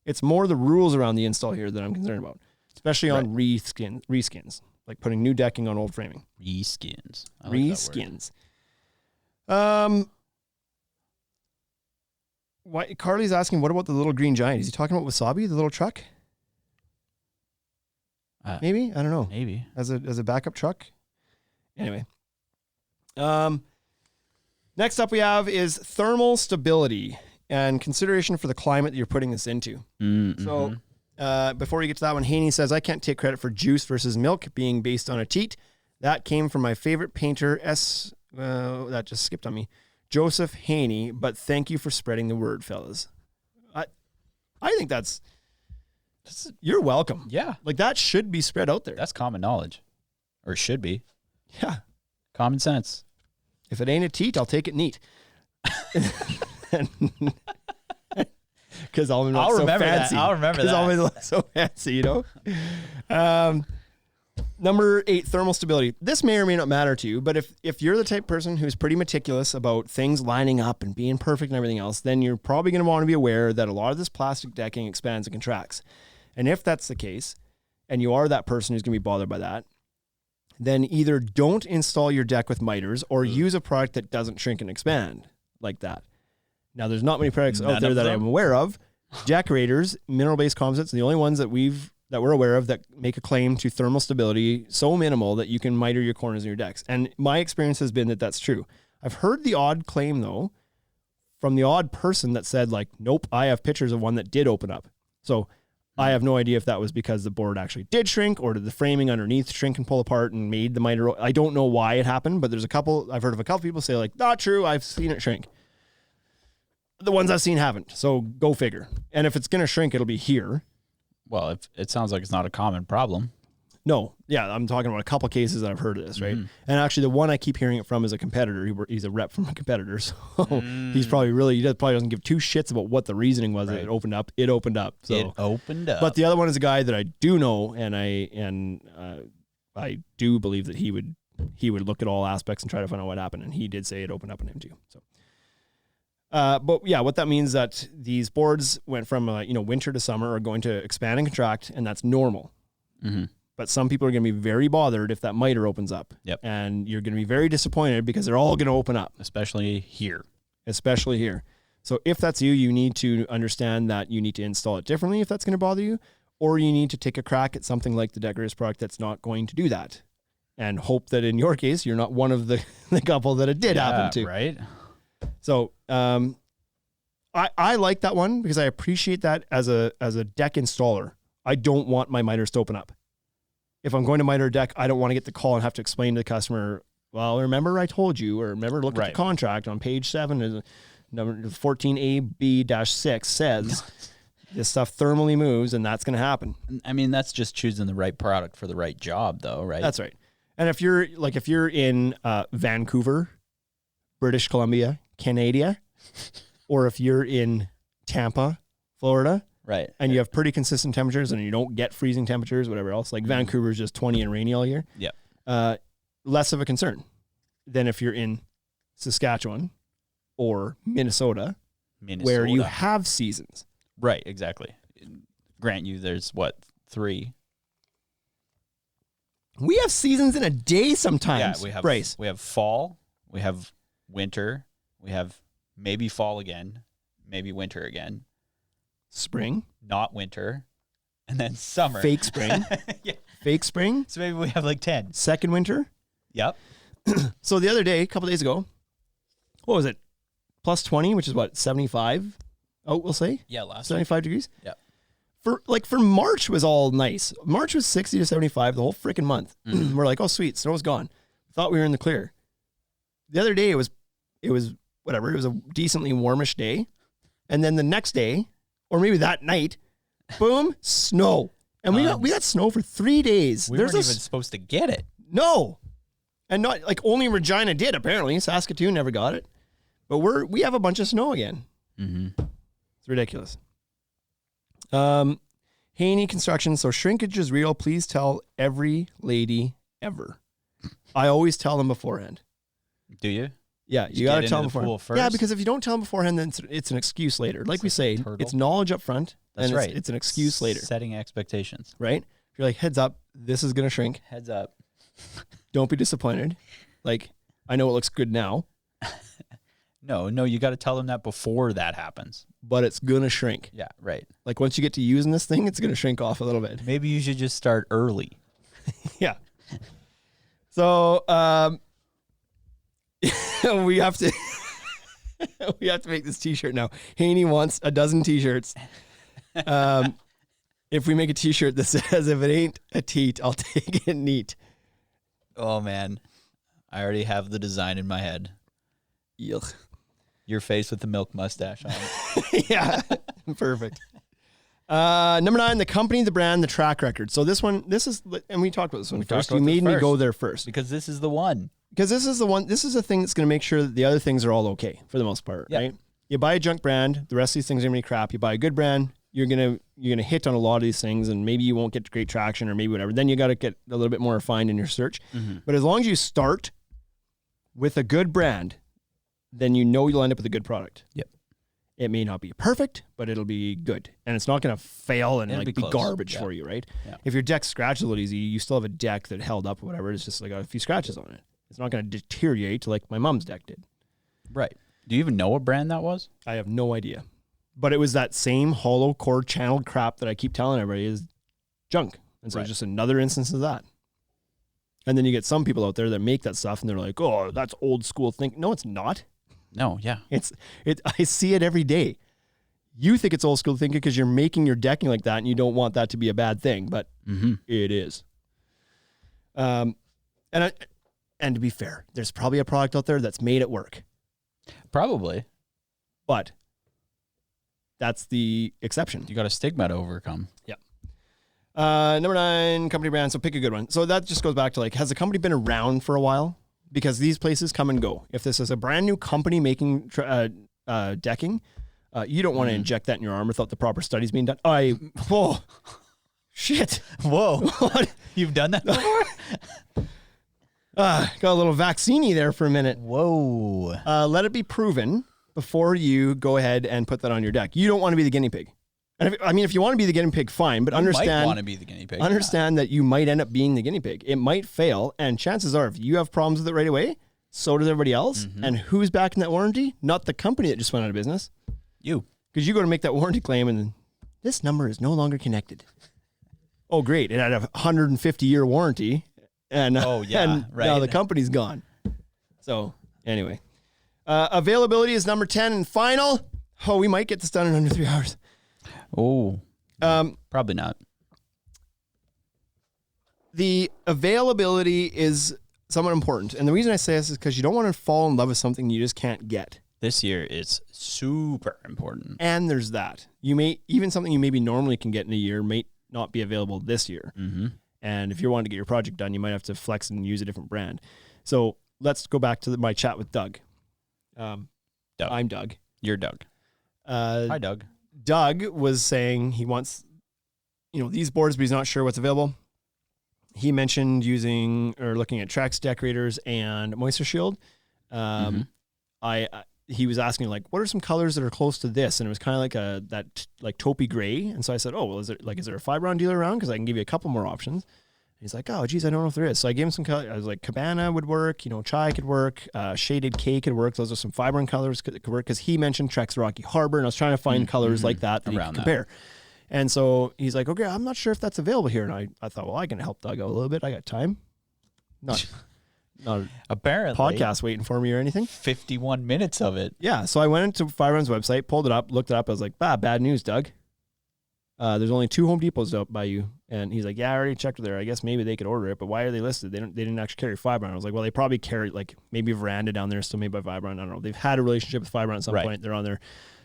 A: It's more the rules around the install here that I'm concerned about, especially on reskins, like putting new decking on old framing.
C: Reskins.
A: Reskins. Why, Carly's asking, what about the little green giant? Is he talking about Wasabi, the little truck? Maybe? I don't know.
C: Maybe.
A: As a backup truck? Anyway. Next up we have is thermal stability and consideration for the climate that you're putting this into.
C: Mm-hmm.
A: So before we get to that one, Haney says, I can't take credit for juice versus milk being based on a teat. That came from my favorite painter, that just skipped on me, Joseph Haney, but thank you for spreading the word, fellas. I think that's you're welcome.
C: Yeah.
A: Like that should be spread out there.
C: That's common knowledge. Or should be.
A: Yeah.
C: Common sense.
A: If it ain't a teat, I'll take it neat. Because I'll remember
C: that. I'll remember that.
A: Because always look so fancy, you know? Number 8, thermal stability. This may or may not matter to you, but if you're the type of person who's pretty meticulous about things lining up and being perfect and everything else, then you're probably going to want to be aware that a lot of this plastic decking expands and contracts. And if that's the case, and you are that person who's going to be bothered by that, then either don't install your deck with miters or use a product that doesn't shrink and expand like that. Now, there's not many products out there that I'm aware of. Decorators, mineral-based composites, are the only ones that we're aware of that make a claim to thermal stability so minimal that you can miter your corners in your decks. And my experience has been that that's true. I've heard the odd claim, though, from the odd person that said, like, nope, I have pictures of one that did open up. So I have no idea if that was because the board actually did shrink or did the framing underneath shrink and pull apart and made the miter. I don't know why it happened, but I've heard of a couple people say, like, not true, I've seen it shrink. The ones I've seen haven't, so go figure. And if it's going to shrink, it'll be here.
C: Well, it sounds like it's not a common problem.
A: No, yeah, I'm talking about a couple cases that I've heard of this, right? And actually, the one I keep hearing it from is a competitor. He's a rep from a competitor, so he probably doesn't give two shits about what the reasoning was that it opened up. It opened up. So.
C: It opened up.
A: But the other one is a guy that I do know, and I do believe that he would look at all aspects and try to find out what happened, and he did say it opened up on him too. So. But yeah, what that means is that these boards went from winter to summer are going to expand and contract, and that's normal. Mm-hmm. But some people are going to be very bothered if that miter opens up.
C: Yep.
A: And you're going to be very disappointed because they're all going to open up.
C: Especially here.
A: So if that's you, you need to understand that you need to install it differently if that's going to bother you, or you need to take a crack at something like the Decorators product that's not going to do that. And hope that in your case, you're not one of the couple that it did happen to.
C: Right.
A: So I like that one because I appreciate that as a deck installer. I don't want my miters to open up. If I'm going to miter a deck, I don't want to get the call and have to explain to the customer, well, remember I told you, or remember look at the contract on page 7, number 14AB-6 says this stuff thermally moves and that's going to happen.
C: I mean, that's just choosing the right product for the right job though, right?
A: That's right. And if you're in Vancouver, British Columbia, Canada, or if you're in Tampa, Florida,
C: right,
A: and you have pretty consistent temperatures and you don't get freezing temperatures, whatever else, like Vancouver's just 20 and rainy all year.
C: Yep.
A: Less of a concern than if you're in Saskatchewan or Minnesota, where you have seasons.
C: Right, exactly. Grant you, there's 3?
A: We have seasons in a day
C: Yeah,
A: sometimes.
C: we have
A: Bryce.
C: we have fall, we have winter, we have maybe fall again, maybe winter again,
A: Spring,
C: not winter, and then summer.
A: fake spring,
C: Yeah.
A: fake spring,
C: So maybe we have like 10.
A: second winter.
C: Yep.
A: So the other day, a couple days ago, what was it? Plus 20, which is what, 75? Oh, we'll say
C: Yeah, last week.
A: 75 degrees.
C: Yep.
A: For March was all nice. March was 60 to 75 the whole freaking month. We're like, oh sweet, snow's gone. Thought we were in the clear. The other day it was whatever. It was a decently warmish day, and then the next day, or maybe that night, boom, snow. And we got snow for 3 days.
C: We weren't even supposed to get it.
A: No, and not like only Regina did apparently. Saskatoon never got it, but we have a bunch of snow again.
C: Mm-hmm.
A: It's ridiculous. Haney Construction. So shrinkage is real. Please tell every lady ever. I always tell them beforehand.
C: Do you?
A: Yeah, you got to tell them
C: the pool
A: beforehand. Yeah,
C: first?
A: because if you don't tell them beforehand, then it's an excuse later. Like we say,
C: turtle.
A: it's knowledge up front.
C: That's
A: and
C: right.
A: It's an excuse later,
C: Setting expectations.
A: right? If you're like, heads up, this is going to shrink.
C: Heads up.
A: Don't be disappointed. Like, I know it looks good now,
C: No, you got to tell them that before that happens.
A: but it's going to shrink.
C: Yeah, right.
A: Like, once you get to using this thing, it's going to shrink off a little bit.
C: Maybe you should just start early.
A: Yeah. So, we have to make this t-shirt now. Haney wants a dozen t-shirts. If we make a t-shirt that says, if it ain't a teat, I'll take it neat.
C: Oh, man. I already have the design in my head.
A: Yuck.
C: Your face with the milk mustache on it.
A: Yeah. Perfect. Number 9, the company, the brand, the track record. So this is, and we talked about this one first. You made me go there first.
C: Because this is the one.
A: Because this is the thing that's going to make sure that the other things are all okay for the most part,
C: Yeah.
A: right? You buy a junk brand, the rest of these things are going to be crap. You buy a good brand, you're going to hit on a lot of these things, and maybe you won't get great traction or maybe whatever. Then you got to get a little bit more refined in your search.
C: Mm-hmm.
A: But as long as you start with a good brand, then you know you'll end up with a good product.
C: Yep.
A: It may not be perfect, but it'll be good. And it's not going to fail and
C: It'll
A: like
C: be
A: be
C: close.
A: garbage
C: Yeah.
A: for you, right?
C: Yeah.
A: If your deck scratches a little easy, you still have a deck that held up or whatever. It's just like a few scratches on it. It's not going to deteriorate like my mom's deck did.
C: Right. Do you even know what brand that was?
A: I have no idea. But it was that same hollow core channeled crap that I keep telling everybody is junk. And so
C: Right.
A: it's just another instance of that. And then you get some people out there that make that stuff and they're like, oh, that's old school thinking. No, it's not.
C: No, yeah.
A: I see it every day. You think it's old school thinking because you're making your decking like that and you don't want that to be a bad thing, but it is. And to be fair, there's probably a product out there that's made it work,
C: Probably.
A: but that's the exception.
C: You got a stigma to overcome.
A: Yeah. Number 9, company brand. So pick a good one. So that just goes back to like, has the company been around for a while? Because these places come and go. If this is a brand new company making decking, you don't want to inject that in your arm without the proper studies being done. Oh, shit.
C: Whoa.
A: What?
C: You've done that before?
A: Got a little vaccine-y there for a minute.
C: Whoa.
A: Let it be proven before you go ahead and put that on your deck. You don't want to be the guinea pig. And if you want to be the guinea pig, fine, but
C: You might
A: understand
C: want to be the guinea pig.
A: Understand that you might end up being the guinea pig. It might fail, and chances are, if you have problems with it right away, so does everybody else. And who's backing that warranty? Not the company that just went out of business.
C: You.
A: Because you go to make that warranty claim, and this number is no longer connected. Oh, great! It had a 150-year warranty, and and
C: right.
A: now the company's gone. So anyway, availability is number 10 and final. Oh, we might get this done in under 3 hours.
C: Oh. Probably not.
A: The availability is somewhat important. And the reason I say this is because you don't want to fall in love with something you just can't get.
C: This year is super important.
A: And there's that. Even something you maybe normally can get in a year may not be available this year.
C: Mm-hmm.
A: And if you're wanting to get your project done, you might have to flex and use a different brand. So let's go back to my chat with Doug.
C: Doug.
A: I'm Doug.
C: You're Doug. Hi, Doug.
A: Doug was saying he wants, these boards, but he's not sure what's available. He mentioned using or looking at Trex decorators and Moisture Shield. He was asking like, what are some colors that are close to this? And it was kind of like taupey gray. And so I said, oh, well, is there a Fibron dealer around? Because I can give you a couple more options. He's like, oh, geez, I don't know if there is. So I gave him some color. I was like, Cabana would work, chai could work, Shaded K could work. Those are some Fibron colors could work, because he mentioned Trex Rocky Harbor, and I was trying to find colors like that he could compare. And so he's like, okay, I'm not sure if that's available here. And I thought, well, I can help Doug out a little bit. I got time. Not
C: apparently
A: podcast waiting for me or anything.
C: 51 minutes of it.
A: Yeah. So I went into Fibron's website, pulled it up, looked it up. I was like, bad news, Doug. There's only 2 Home Depots out by you. And he's like, yeah, I already checked there. I guess maybe they could order it, but why are they listed? They didn't actually carry Fibron. I was like, well, they probably carry like maybe Veranda down there still made by Fibron. I don't know. They've had a relationship with Fibron at some point. They're on there.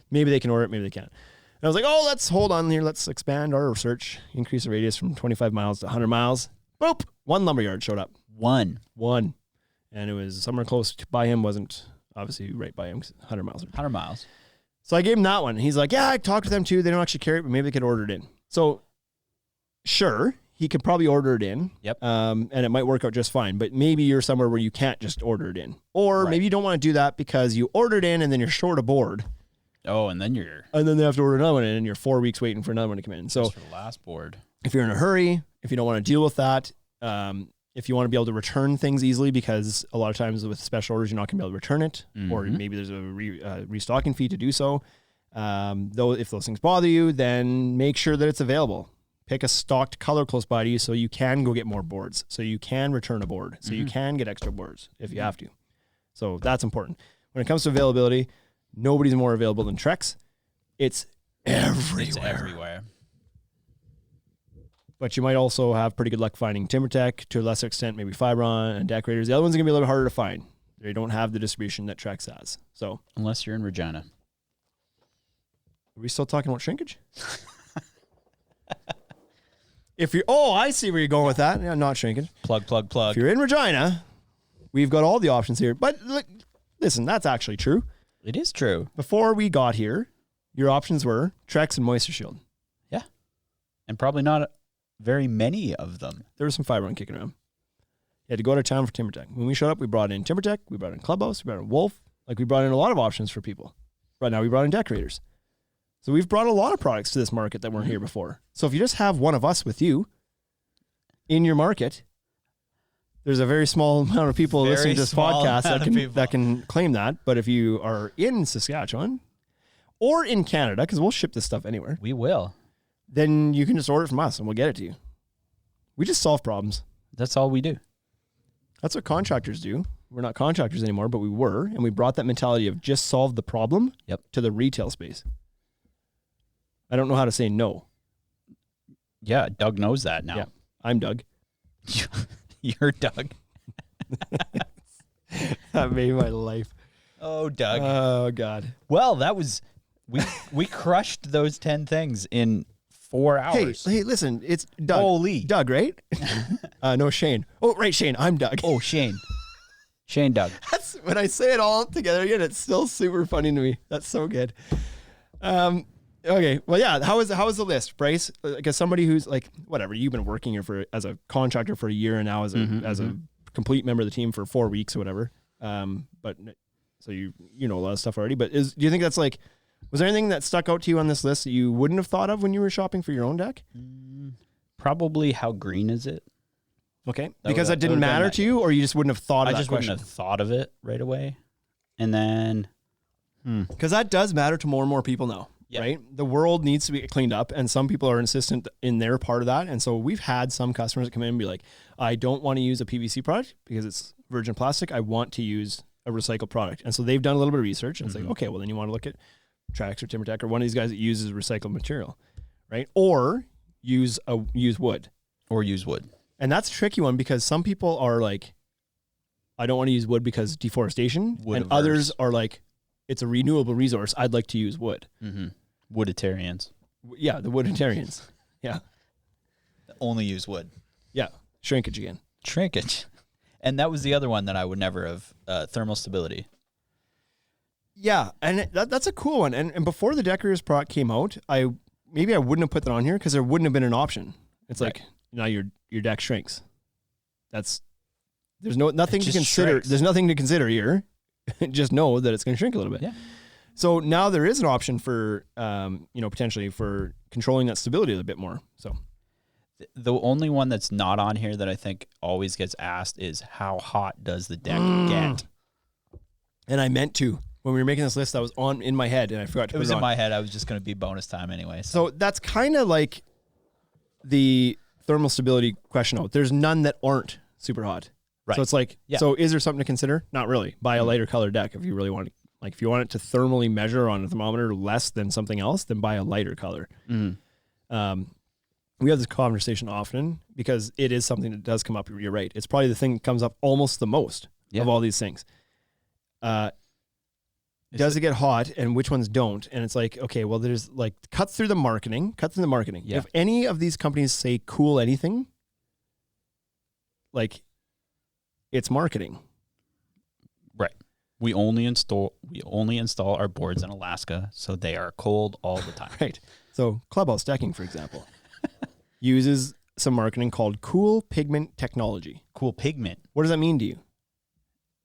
A: Maybe they can order it. Maybe they can't. And I was like, oh, let's hold on here. Let's expand our research. Increase the radius from 25 miles to 100 miles. Boop. 1 lumberyard showed up.
C: One.
A: And it was somewhere close by him. Wasn't obviously right by him. 100 miles.
C: 100 miles.
A: So I gave him that one. He's like, yeah, I talked to them too. They don't actually carry it, but maybe they could order it in. So sure, he could probably order it in.
C: Yep.
A: And it might work out just fine. But maybe you're somewhere where you can't just order it in. Or maybe you don't want to do that because you ordered in and then you're short a board.
C: Oh, and then
A: they have to order another one in, and you're 4 weeks waiting for another one to come in. So
C: for the last board. If
A: you're in a hurry, if you don't want to deal with that, if you want to be able to return things easily, because a lot of times with special orders, you're not going to be able to return it, or maybe there's a restocking fee to do so. Though if those things bother you, then make sure that it's available. Pick a stocked color close by to you so you can go get more boards, so you can return a board, so you can get extra boards if you have to. So that's important. When it comes to availability, nobody's more available than Trex. It's everywhere. But you might also have pretty good luck finding TimberTech, to a lesser extent, maybe Fibron and Decorators. The other ones are going to be a little bit harder to find. They don't have the distribution that Trex has. So
C: unless you're in Regina.
A: Are we still talking about shrinkage? I see where you're going with that. Yeah, not shrinkage.
C: Plug.
A: If you're in Regina, we've got all the options here. But listen, that's actually true.
C: It is true.
A: Before we got here, your options were Trex and Moisture Shield.
C: Yeah. And probably not very many of them.
A: There was some Fibron kicking around. You had to go to town for TimberTech. When we showed up, we brought in TimberTech, we brought in Clubhouse, we brought in Wolf. We brought in a lot of options for people. Right now, we brought in Decorators. So we've brought a lot of products to this market that weren't here before. So if you just have one of us with you in your market, there's a very small amount of people listening to this podcast that can claim that. But if you are in Saskatchewan or in Canada, because we'll ship this stuff anywhere.
C: We will.
A: Then you can just order it from us and we'll get it to you. We just solve problems.
C: That's all we do.
A: That's what contractors do. We're not contractors anymore, but we were. And we brought that mentality of just solve the problem to the retail space. I don't know how to say no.
C: Yeah, Doug knows that now.
A: Yeah, I'm Doug.
C: You're Doug.
A: That made my life.
C: Oh, Doug.
A: Oh, God.
C: Well, that was... We crushed those 10 things in 4 hours.
A: Hey, listen, it's Doug.
C: Holy.
A: Doug, right? No, Shane. Oh, right, Shane. I'm Doug.
C: Oh, Shane. Shane Doug.
A: That's when I say it all together again, it's still super funny to me. That's so good. Okay. Well, yeah. How is the list, Bryce? Like, as somebody who's like, whatever, you've been working here as a contractor for a year, and now as a complete member of the team for 4 weeks or whatever. But so you know a lot of stuff already. But do you think that's like, was there anything that stuck out to you on this list that you wouldn't have thought of when you were shopping for your own deck?
C: Probably how green is it?
A: Okay. Because that didn't matter to you, or you just wouldn't have thought of that question?
C: I just wouldn't have thought of it right away. And then...
A: Because that does matter to more and more people now. Yep. Right? The world needs to be cleaned up, and some people are insistent in their part of that. And so we've had some customers that come in and be like, I don't want to use a PVC product because it's virgin plastic. I want to use a recycled product. And so they've done a little bit of research, and it's like, okay, well, then you want to look at Trax or TimberTech or one of these guys that uses recycled material, right? Or use wood. And that's a tricky one because some people are like, I don't want to use wood because deforestation. And others are like, it's a renewable resource. I'd like to use wood.
C: Wooditarians.
A: Yeah, the wooditarians. Yeah.
C: Only use wood.
A: Yeah. Shrinkage again.
C: Shrinkage. And that was the other one that I would never have, thermal stability.
A: Yeah, and that's a cool one. And before the Decorators product came out, I wouldn't have put that on here because there wouldn't have been an option. It's like, now your deck shrinks. There's nothing to consider.
C: Shrinks.
A: There's nothing to consider here. Just know that it's going to shrink a little bit.
C: Yeah.
A: So now there is an option for, potentially for controlling that stability a little bit more. So
C: The only one that's not on here that I think always gets asked is how hot does the deck get?
A: And I meant to. When we were making this list, that was in my head, and I forgot to put it on.
C: It was in my head. I was just going to be bonus time anyway.
A: So that's kind of like the thermal stability question out. There's none that aren't super hot.
C: Right.
A: So it's like, so is there something to consider? Not really. Buy a lighter color deck if you really want to. Like if you want it to thermally measure on a thermometer less than something else, then buy a lighter color. We have this conversation often because it is something that does come up. You're right. It's probably the thing that comes up almost the most of all these things. Does it get hot and which ones don't? And it's like, okay, well, there's like cut through the marketing.
C: Yeah.
A: If any of these companies say cool anything, like it's marketing.
C: Right. We only install our boards in Alaska, so they are cold all the time.
A: Right. So Clubhouse Decking, for example, uses some marketing called cool pigment technology.
C: Cool pigment.
A: What does that mean to you?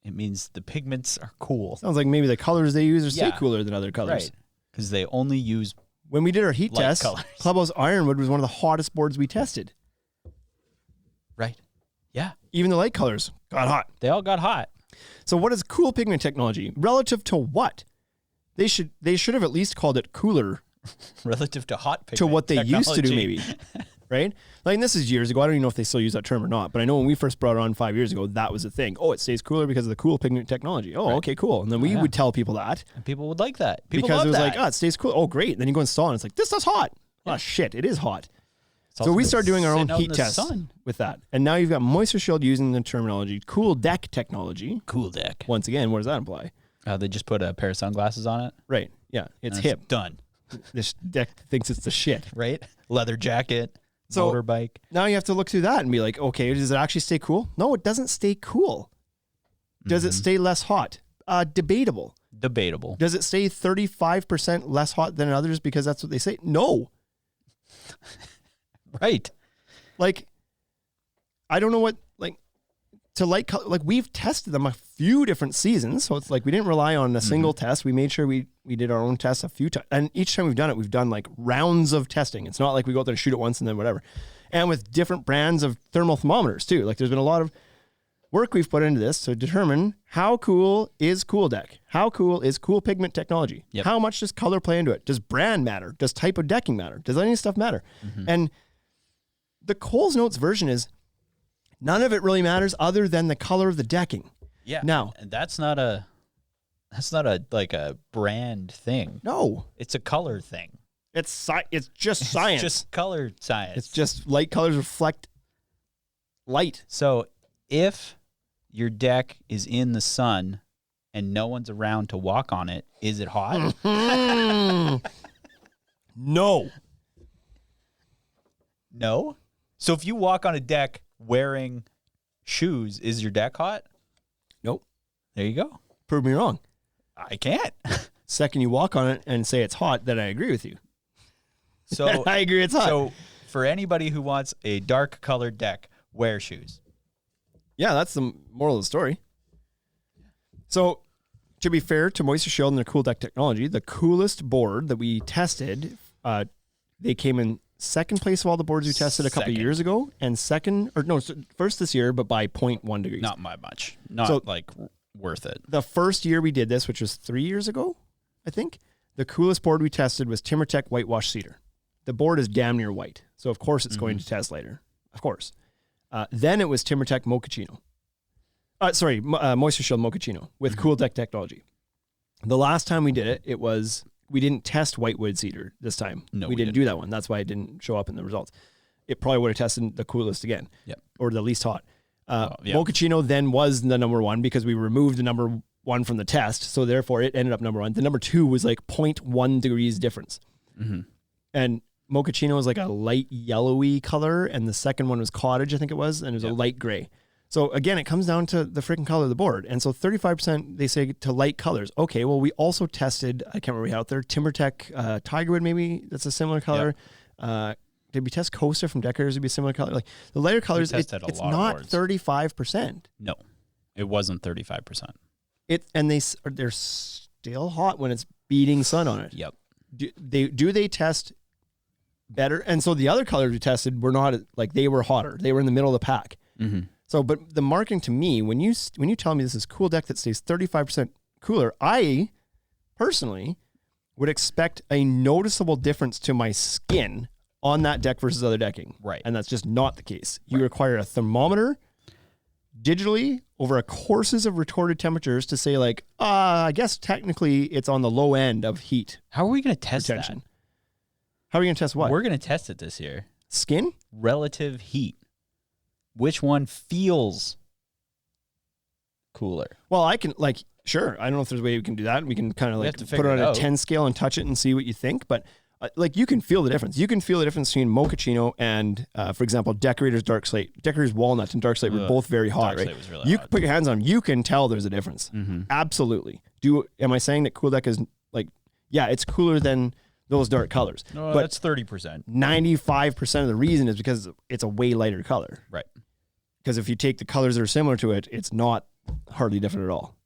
C: It means the pigments are cool.
A: Sounds like maybe the colors they use are stay cooler than other colors.
C: Right. Because they only use
A: when we did our heat test,
C: colors.
A: Clubhouse Ironwood was one of the hottest boards we tested.
C: Right. Yeah.
A: Even the light colors got hot.
C: They all got hot.
A: So what is cool pigment technology? Relative to what? They should have at least called it cooler.
C: Relative to hot pigment
A: to what they
C: technology.
A: used to do, maybe. Right? Like, this is years ago. I don't even know if they still use that term or not. But I know when we first brought it on 5 years ago, that was the thing. Oh, it stays cooler because of the cool pigment technology. Oh, okay, cool. And then we would tell people that.
C: And people would like that. People
A: because
C: love
A: it was
C: that.
A: like, oh, it stays cool. Oh, great. And then you go install it and it's like, this does hot. Oh, shit, it is hot. So we started doing our own heat tests with that. And now you've got Moisture Shield using the terminology Cool Deck technology.
C: Cool Deck.
A: Once again, what does that imply?
C: They just put a pair of sunglasses on it.
A: Right. Yeah. It's hip.
C: Done.
A: This deck thinks it's the shit.
C: Right? Leather jacket,
A: so
C: motorbike.
A: Now you have to look through that and be like, okay, does it actually stay cool? No, it doesn't stay cool. Does it stay less hot? Debatable. Does it stay 35% less hot than others because that's what they say? No.
C: Right.
A: Like, I don't know what, like, to light color, like, we've tested them a few different seasons. So it's like, we didn't rely on a single test. We made sure we did our own tests a few times. And each time we've done it, we've done like rounds of testing. It's not like we go out there and shoot it once and then whatever. And with different brands of thermal thermometers too. Like, there's been a lot of work we've put into this to determine how cool is Cool Deck? How cool is cool pigment technology?
C: Yep.
A: How much does color play into it? Does brand matter? Does type of decking matter? Does any stuff matter? And the Coles Notes version is none of it really matters other than the color of the decking.
C: Yeah.
A: Now,
C: and that's not a like a brand thing.
A: No.
C: It's a color thing.
A: It's just science.
C: It's just color science.
A: It's just light colors reflect light.
C: So if your deck is in the sun and no one's around to walk on it, is it hot?
A: No.
C: No? So if you walk on a deck wearing shoes, is your deck hot?
A: Nope.
C: There you go.
A: Prove me wrong.
C: I can't.
A: Second you walk on it and say it's hot, then I agree with you.
C: So
A: I agree it's hot.
C: So for anybody who wants a dark colored deck, wear shoes.
A: Yeah, that's the moral of the story. So to be fair to Moisture Shield and their Cool Deck technology, the coolest board that we tested, they came in second place of all the boards we tested a couple years ago, and first this year, but by 0.1 degrees.
C: Not by much. Not like worth it.
A: The first year we did this, which was 3 years ago, I think, the coolest board we tested was TimberTech Whitewash Cedar. The board is damn near white, so of course it's going to test later. Of course. Then it was TimberTech Mochaccino. Moisture Shield Mochaccino with Cool Deck technology. The last time we did it, we didn't test whitewood cedar this time.
C: No,
A: we didn't do that one. That's why it didn't show up in the results. It probably would have tested the coolest again.
C: Yep.
A: Or the least hot. Mochaccino then was the number one because we removed the number one from the test. So therefore it ended up number one. The number two was like 0.1 degrees difference. And Mochaccino was like a light yellowy color. And the second one was cottage, I think it was. And it was a light gray. So again, it comes down to the freaking color of the board. And so 35% they say to light colors. Okay, well, we also tested, I can't remember what we had out there, TimberTech Tigerwood maybe, that's a similar color. Did we test Costa from Deckers? It'd be a similar color. Like the lighter colors, it's not 35%.
C: No, it wasn't 35%.
A: And they're still hot when it's beating sun on it.
C: Yep.
A: Do they test better. And so the other colors we tested were not like, they were hotter. They were in the middle of the pack.
C: Mm-hmm.
A: So, but the marketing to me, when you tell me this is cool deck that stays 35% cooler, I personally would expect a noticeable difference to my skin on that deck versus other decking.
C: Right.
A: And that's just not the case. You require a thermometer digitally over a courses of retorted temperatures to say like, I guess technically it's on the low end of heat
C: How are we going to test
A: retention.
C: that?
A: How are you going to test what?
C: We're going to test it this year.
A: Skin?
C: Relative heat. Which one feels cooler?
A: Well, I can like, sure. I don't know if there's a way we can do that. We can kind of
C: We
A: like
C: have to
A: put it
C: figure
A: on
C: it
A: a
C: out.
A: 10 scale and touch it and see what you think. But like you can feel the difference. You can feel the difference between Mochaccino and, for example, Decorator's Dark Slate. Decorator's Walnut and Dark Slate were both very hot,
C: Dark
A: right?
C: Slate was really
A: You
C: hot.
A: can put your hands on them. You can tell there's a difference. Absolutely. Am I saying that Cool Deck is like, yeah, it's cooler than those dark colors.
C: No,
A: but
C: that's 30%.
A: 95% of the reason is because it's a way lighter color.
C: Right.
A: Because if you take the colors that are similar to it, it's not hardly different at all.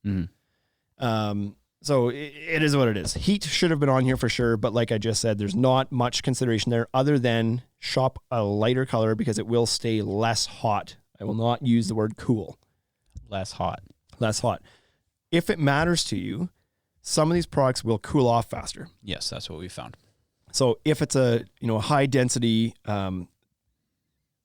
A: So it is what it is. Heat should have been on here for sure, but like I just said, there's not much consideration there other than shop a lighter color because it will stay less hot. I will not use the word cool.
C: Less hot.
A: Less hot. If it matters to you, some of these products will cool off faster.
C: Yes, that's what we found.
A: So if it's a high density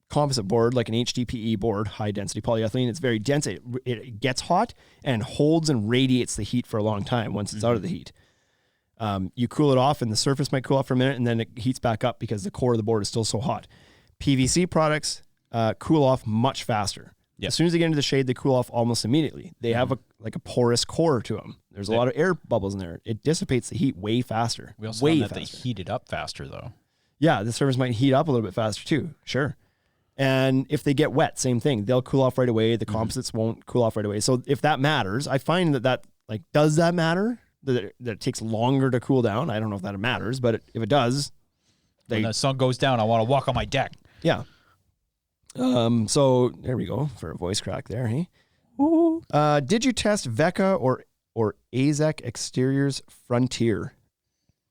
A: composite board, like an HDPE board, high density polyethylene, it's very dense. It gets hot and holds and radiates the heat for a long time once it's out of the heat. You cool it off and the surface might cool off for a minute and then it heats back up because the core of the board is still so hot. PVC products cool off much faster.
C: Yep.
A: As soon as they get into the shade, they cool off almost immediately. They have a porous core to them. There's a lot of air bubbles in there. It dissipates the heat way faster.
C: We also
A: way
C: found that they
A: faster.
C: heated up faster, though.
A: Yeah, the surface might heat up a little bit faster too. Sure. And if they get wet, same thing. They'll cool off right away. The composites won't cool off right away. So if that matters, I find that like, does that matter? That it takes longer to cool down? I don't know if that matters, but if it does,
C: When the sun goes down, I want to walk on my deck.
A: yeah. So there we go for a voice crack there. Hey, did you test Vecca or AZEK Exteriors Frontier?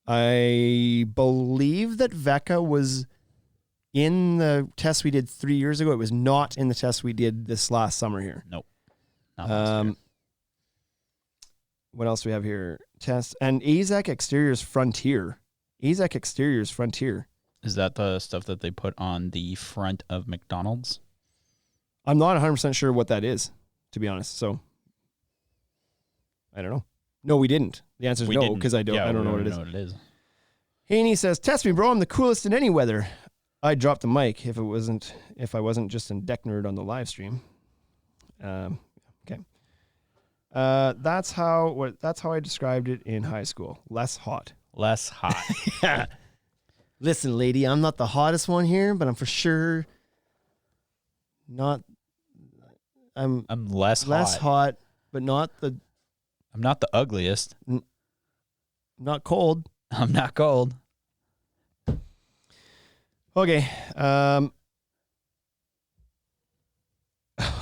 A: I believe that Vecca was in the test we did 3 years ago. It was not in the test we did this last summer here.
C: Nope. Not last year.
A: What else do we have here? Test and AZEK Exteriors Frontier. AZEK Exteriors Frontier.
C: Is that the stuff that they put on the front of McDonald's?
A: I'm not 100% sure what that is, to be honest. So I don't know. No, we didn't. The answer is no, because I don't know what it is. Haney says, "Test me, bro. I'm the coolest in any weather." I'd drop the mic if I wasn't just a deck nerd on the live stream. Okay. That's how I described it in high school. Less hot.
C: Less hot.
A: Yeah. Listen, lady, I'm not the hottest one here, but I'm for sure not. I'm
C: less
A: hot, but not the.
C: I'm not the ugliest.
A: Not cold.
C: I'm not cold.
A: Okay.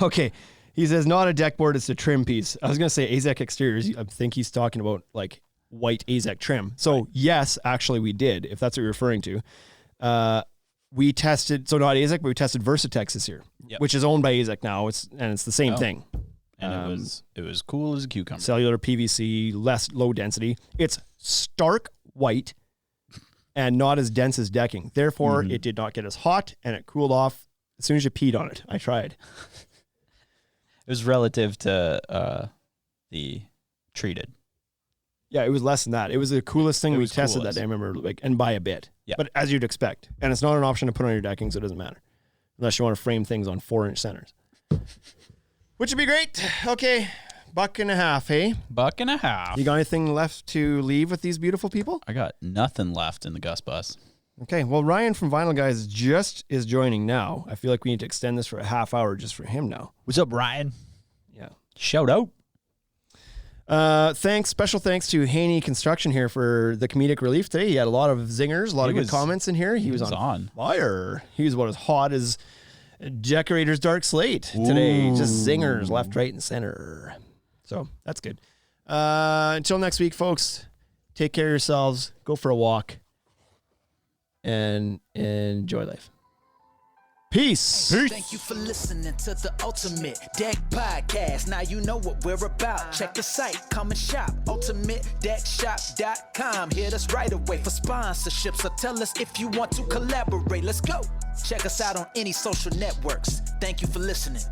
A: Okay. He says, not a deck board, it's a trim piece. I was going to say AZEK Exteriors. I think he's talking about like white AZEK trim. So yes, actually we did, if that's what you're referring to. We tested, so not AZEK, but we tested Versatex this year, which is owned by AZEK now. It's the same thing.
C: And it was cool as a cucumber.
A: Cellular PVC, low density. It's stark white and not as dense as decking. Therefore, it did not get as hot and it cooled off as soon as you peed on it. I tried.
C: It was relative to the treated.
A: Yeah, it was less than that. It was the coolest thing
C: It
A: we
C: was
A: tested
C: coolest.
A: that day, I remember, and by a bit.
C: Yeah.
A: But as you'd expect. And it's not an option to put on your decking, so it doesn't matter. Unless you want to frame things on 4-inch centers. Which would be great. Okay, $1.50, hey?
C: $1.50.
A: You got anything left to leave with these beautiful people?
C: I got nothing left in the Gus Bus.
A: Okay, well, Ryan from Vinyl Guys is joining now. I feel like we need to extend this for a half hour just for him now.
C: What's up, Ryan?
A: Yeah.
C: Shout out.
A: Special thanks to Haney Construction here for the comedic relief today. He had a lot of zingers, a lot of good comments in here. He was on fire. He was about as hot as Decorator's Dark Slate today. Just zingers left, right, and center. So that's good. Until next week, folks, take care of yourselves. Go for a walk. and enjoy life. Peace.
B: Thank you for listening to the Ultimate Deck Podcast. Now you know what we're about. Check the site, come and shop. UltimateDeckShop.com. Hit us right away for sponsorships, or tell us if you want to collaborate. Let's go. Check us out on any social networks. Thank you for listening.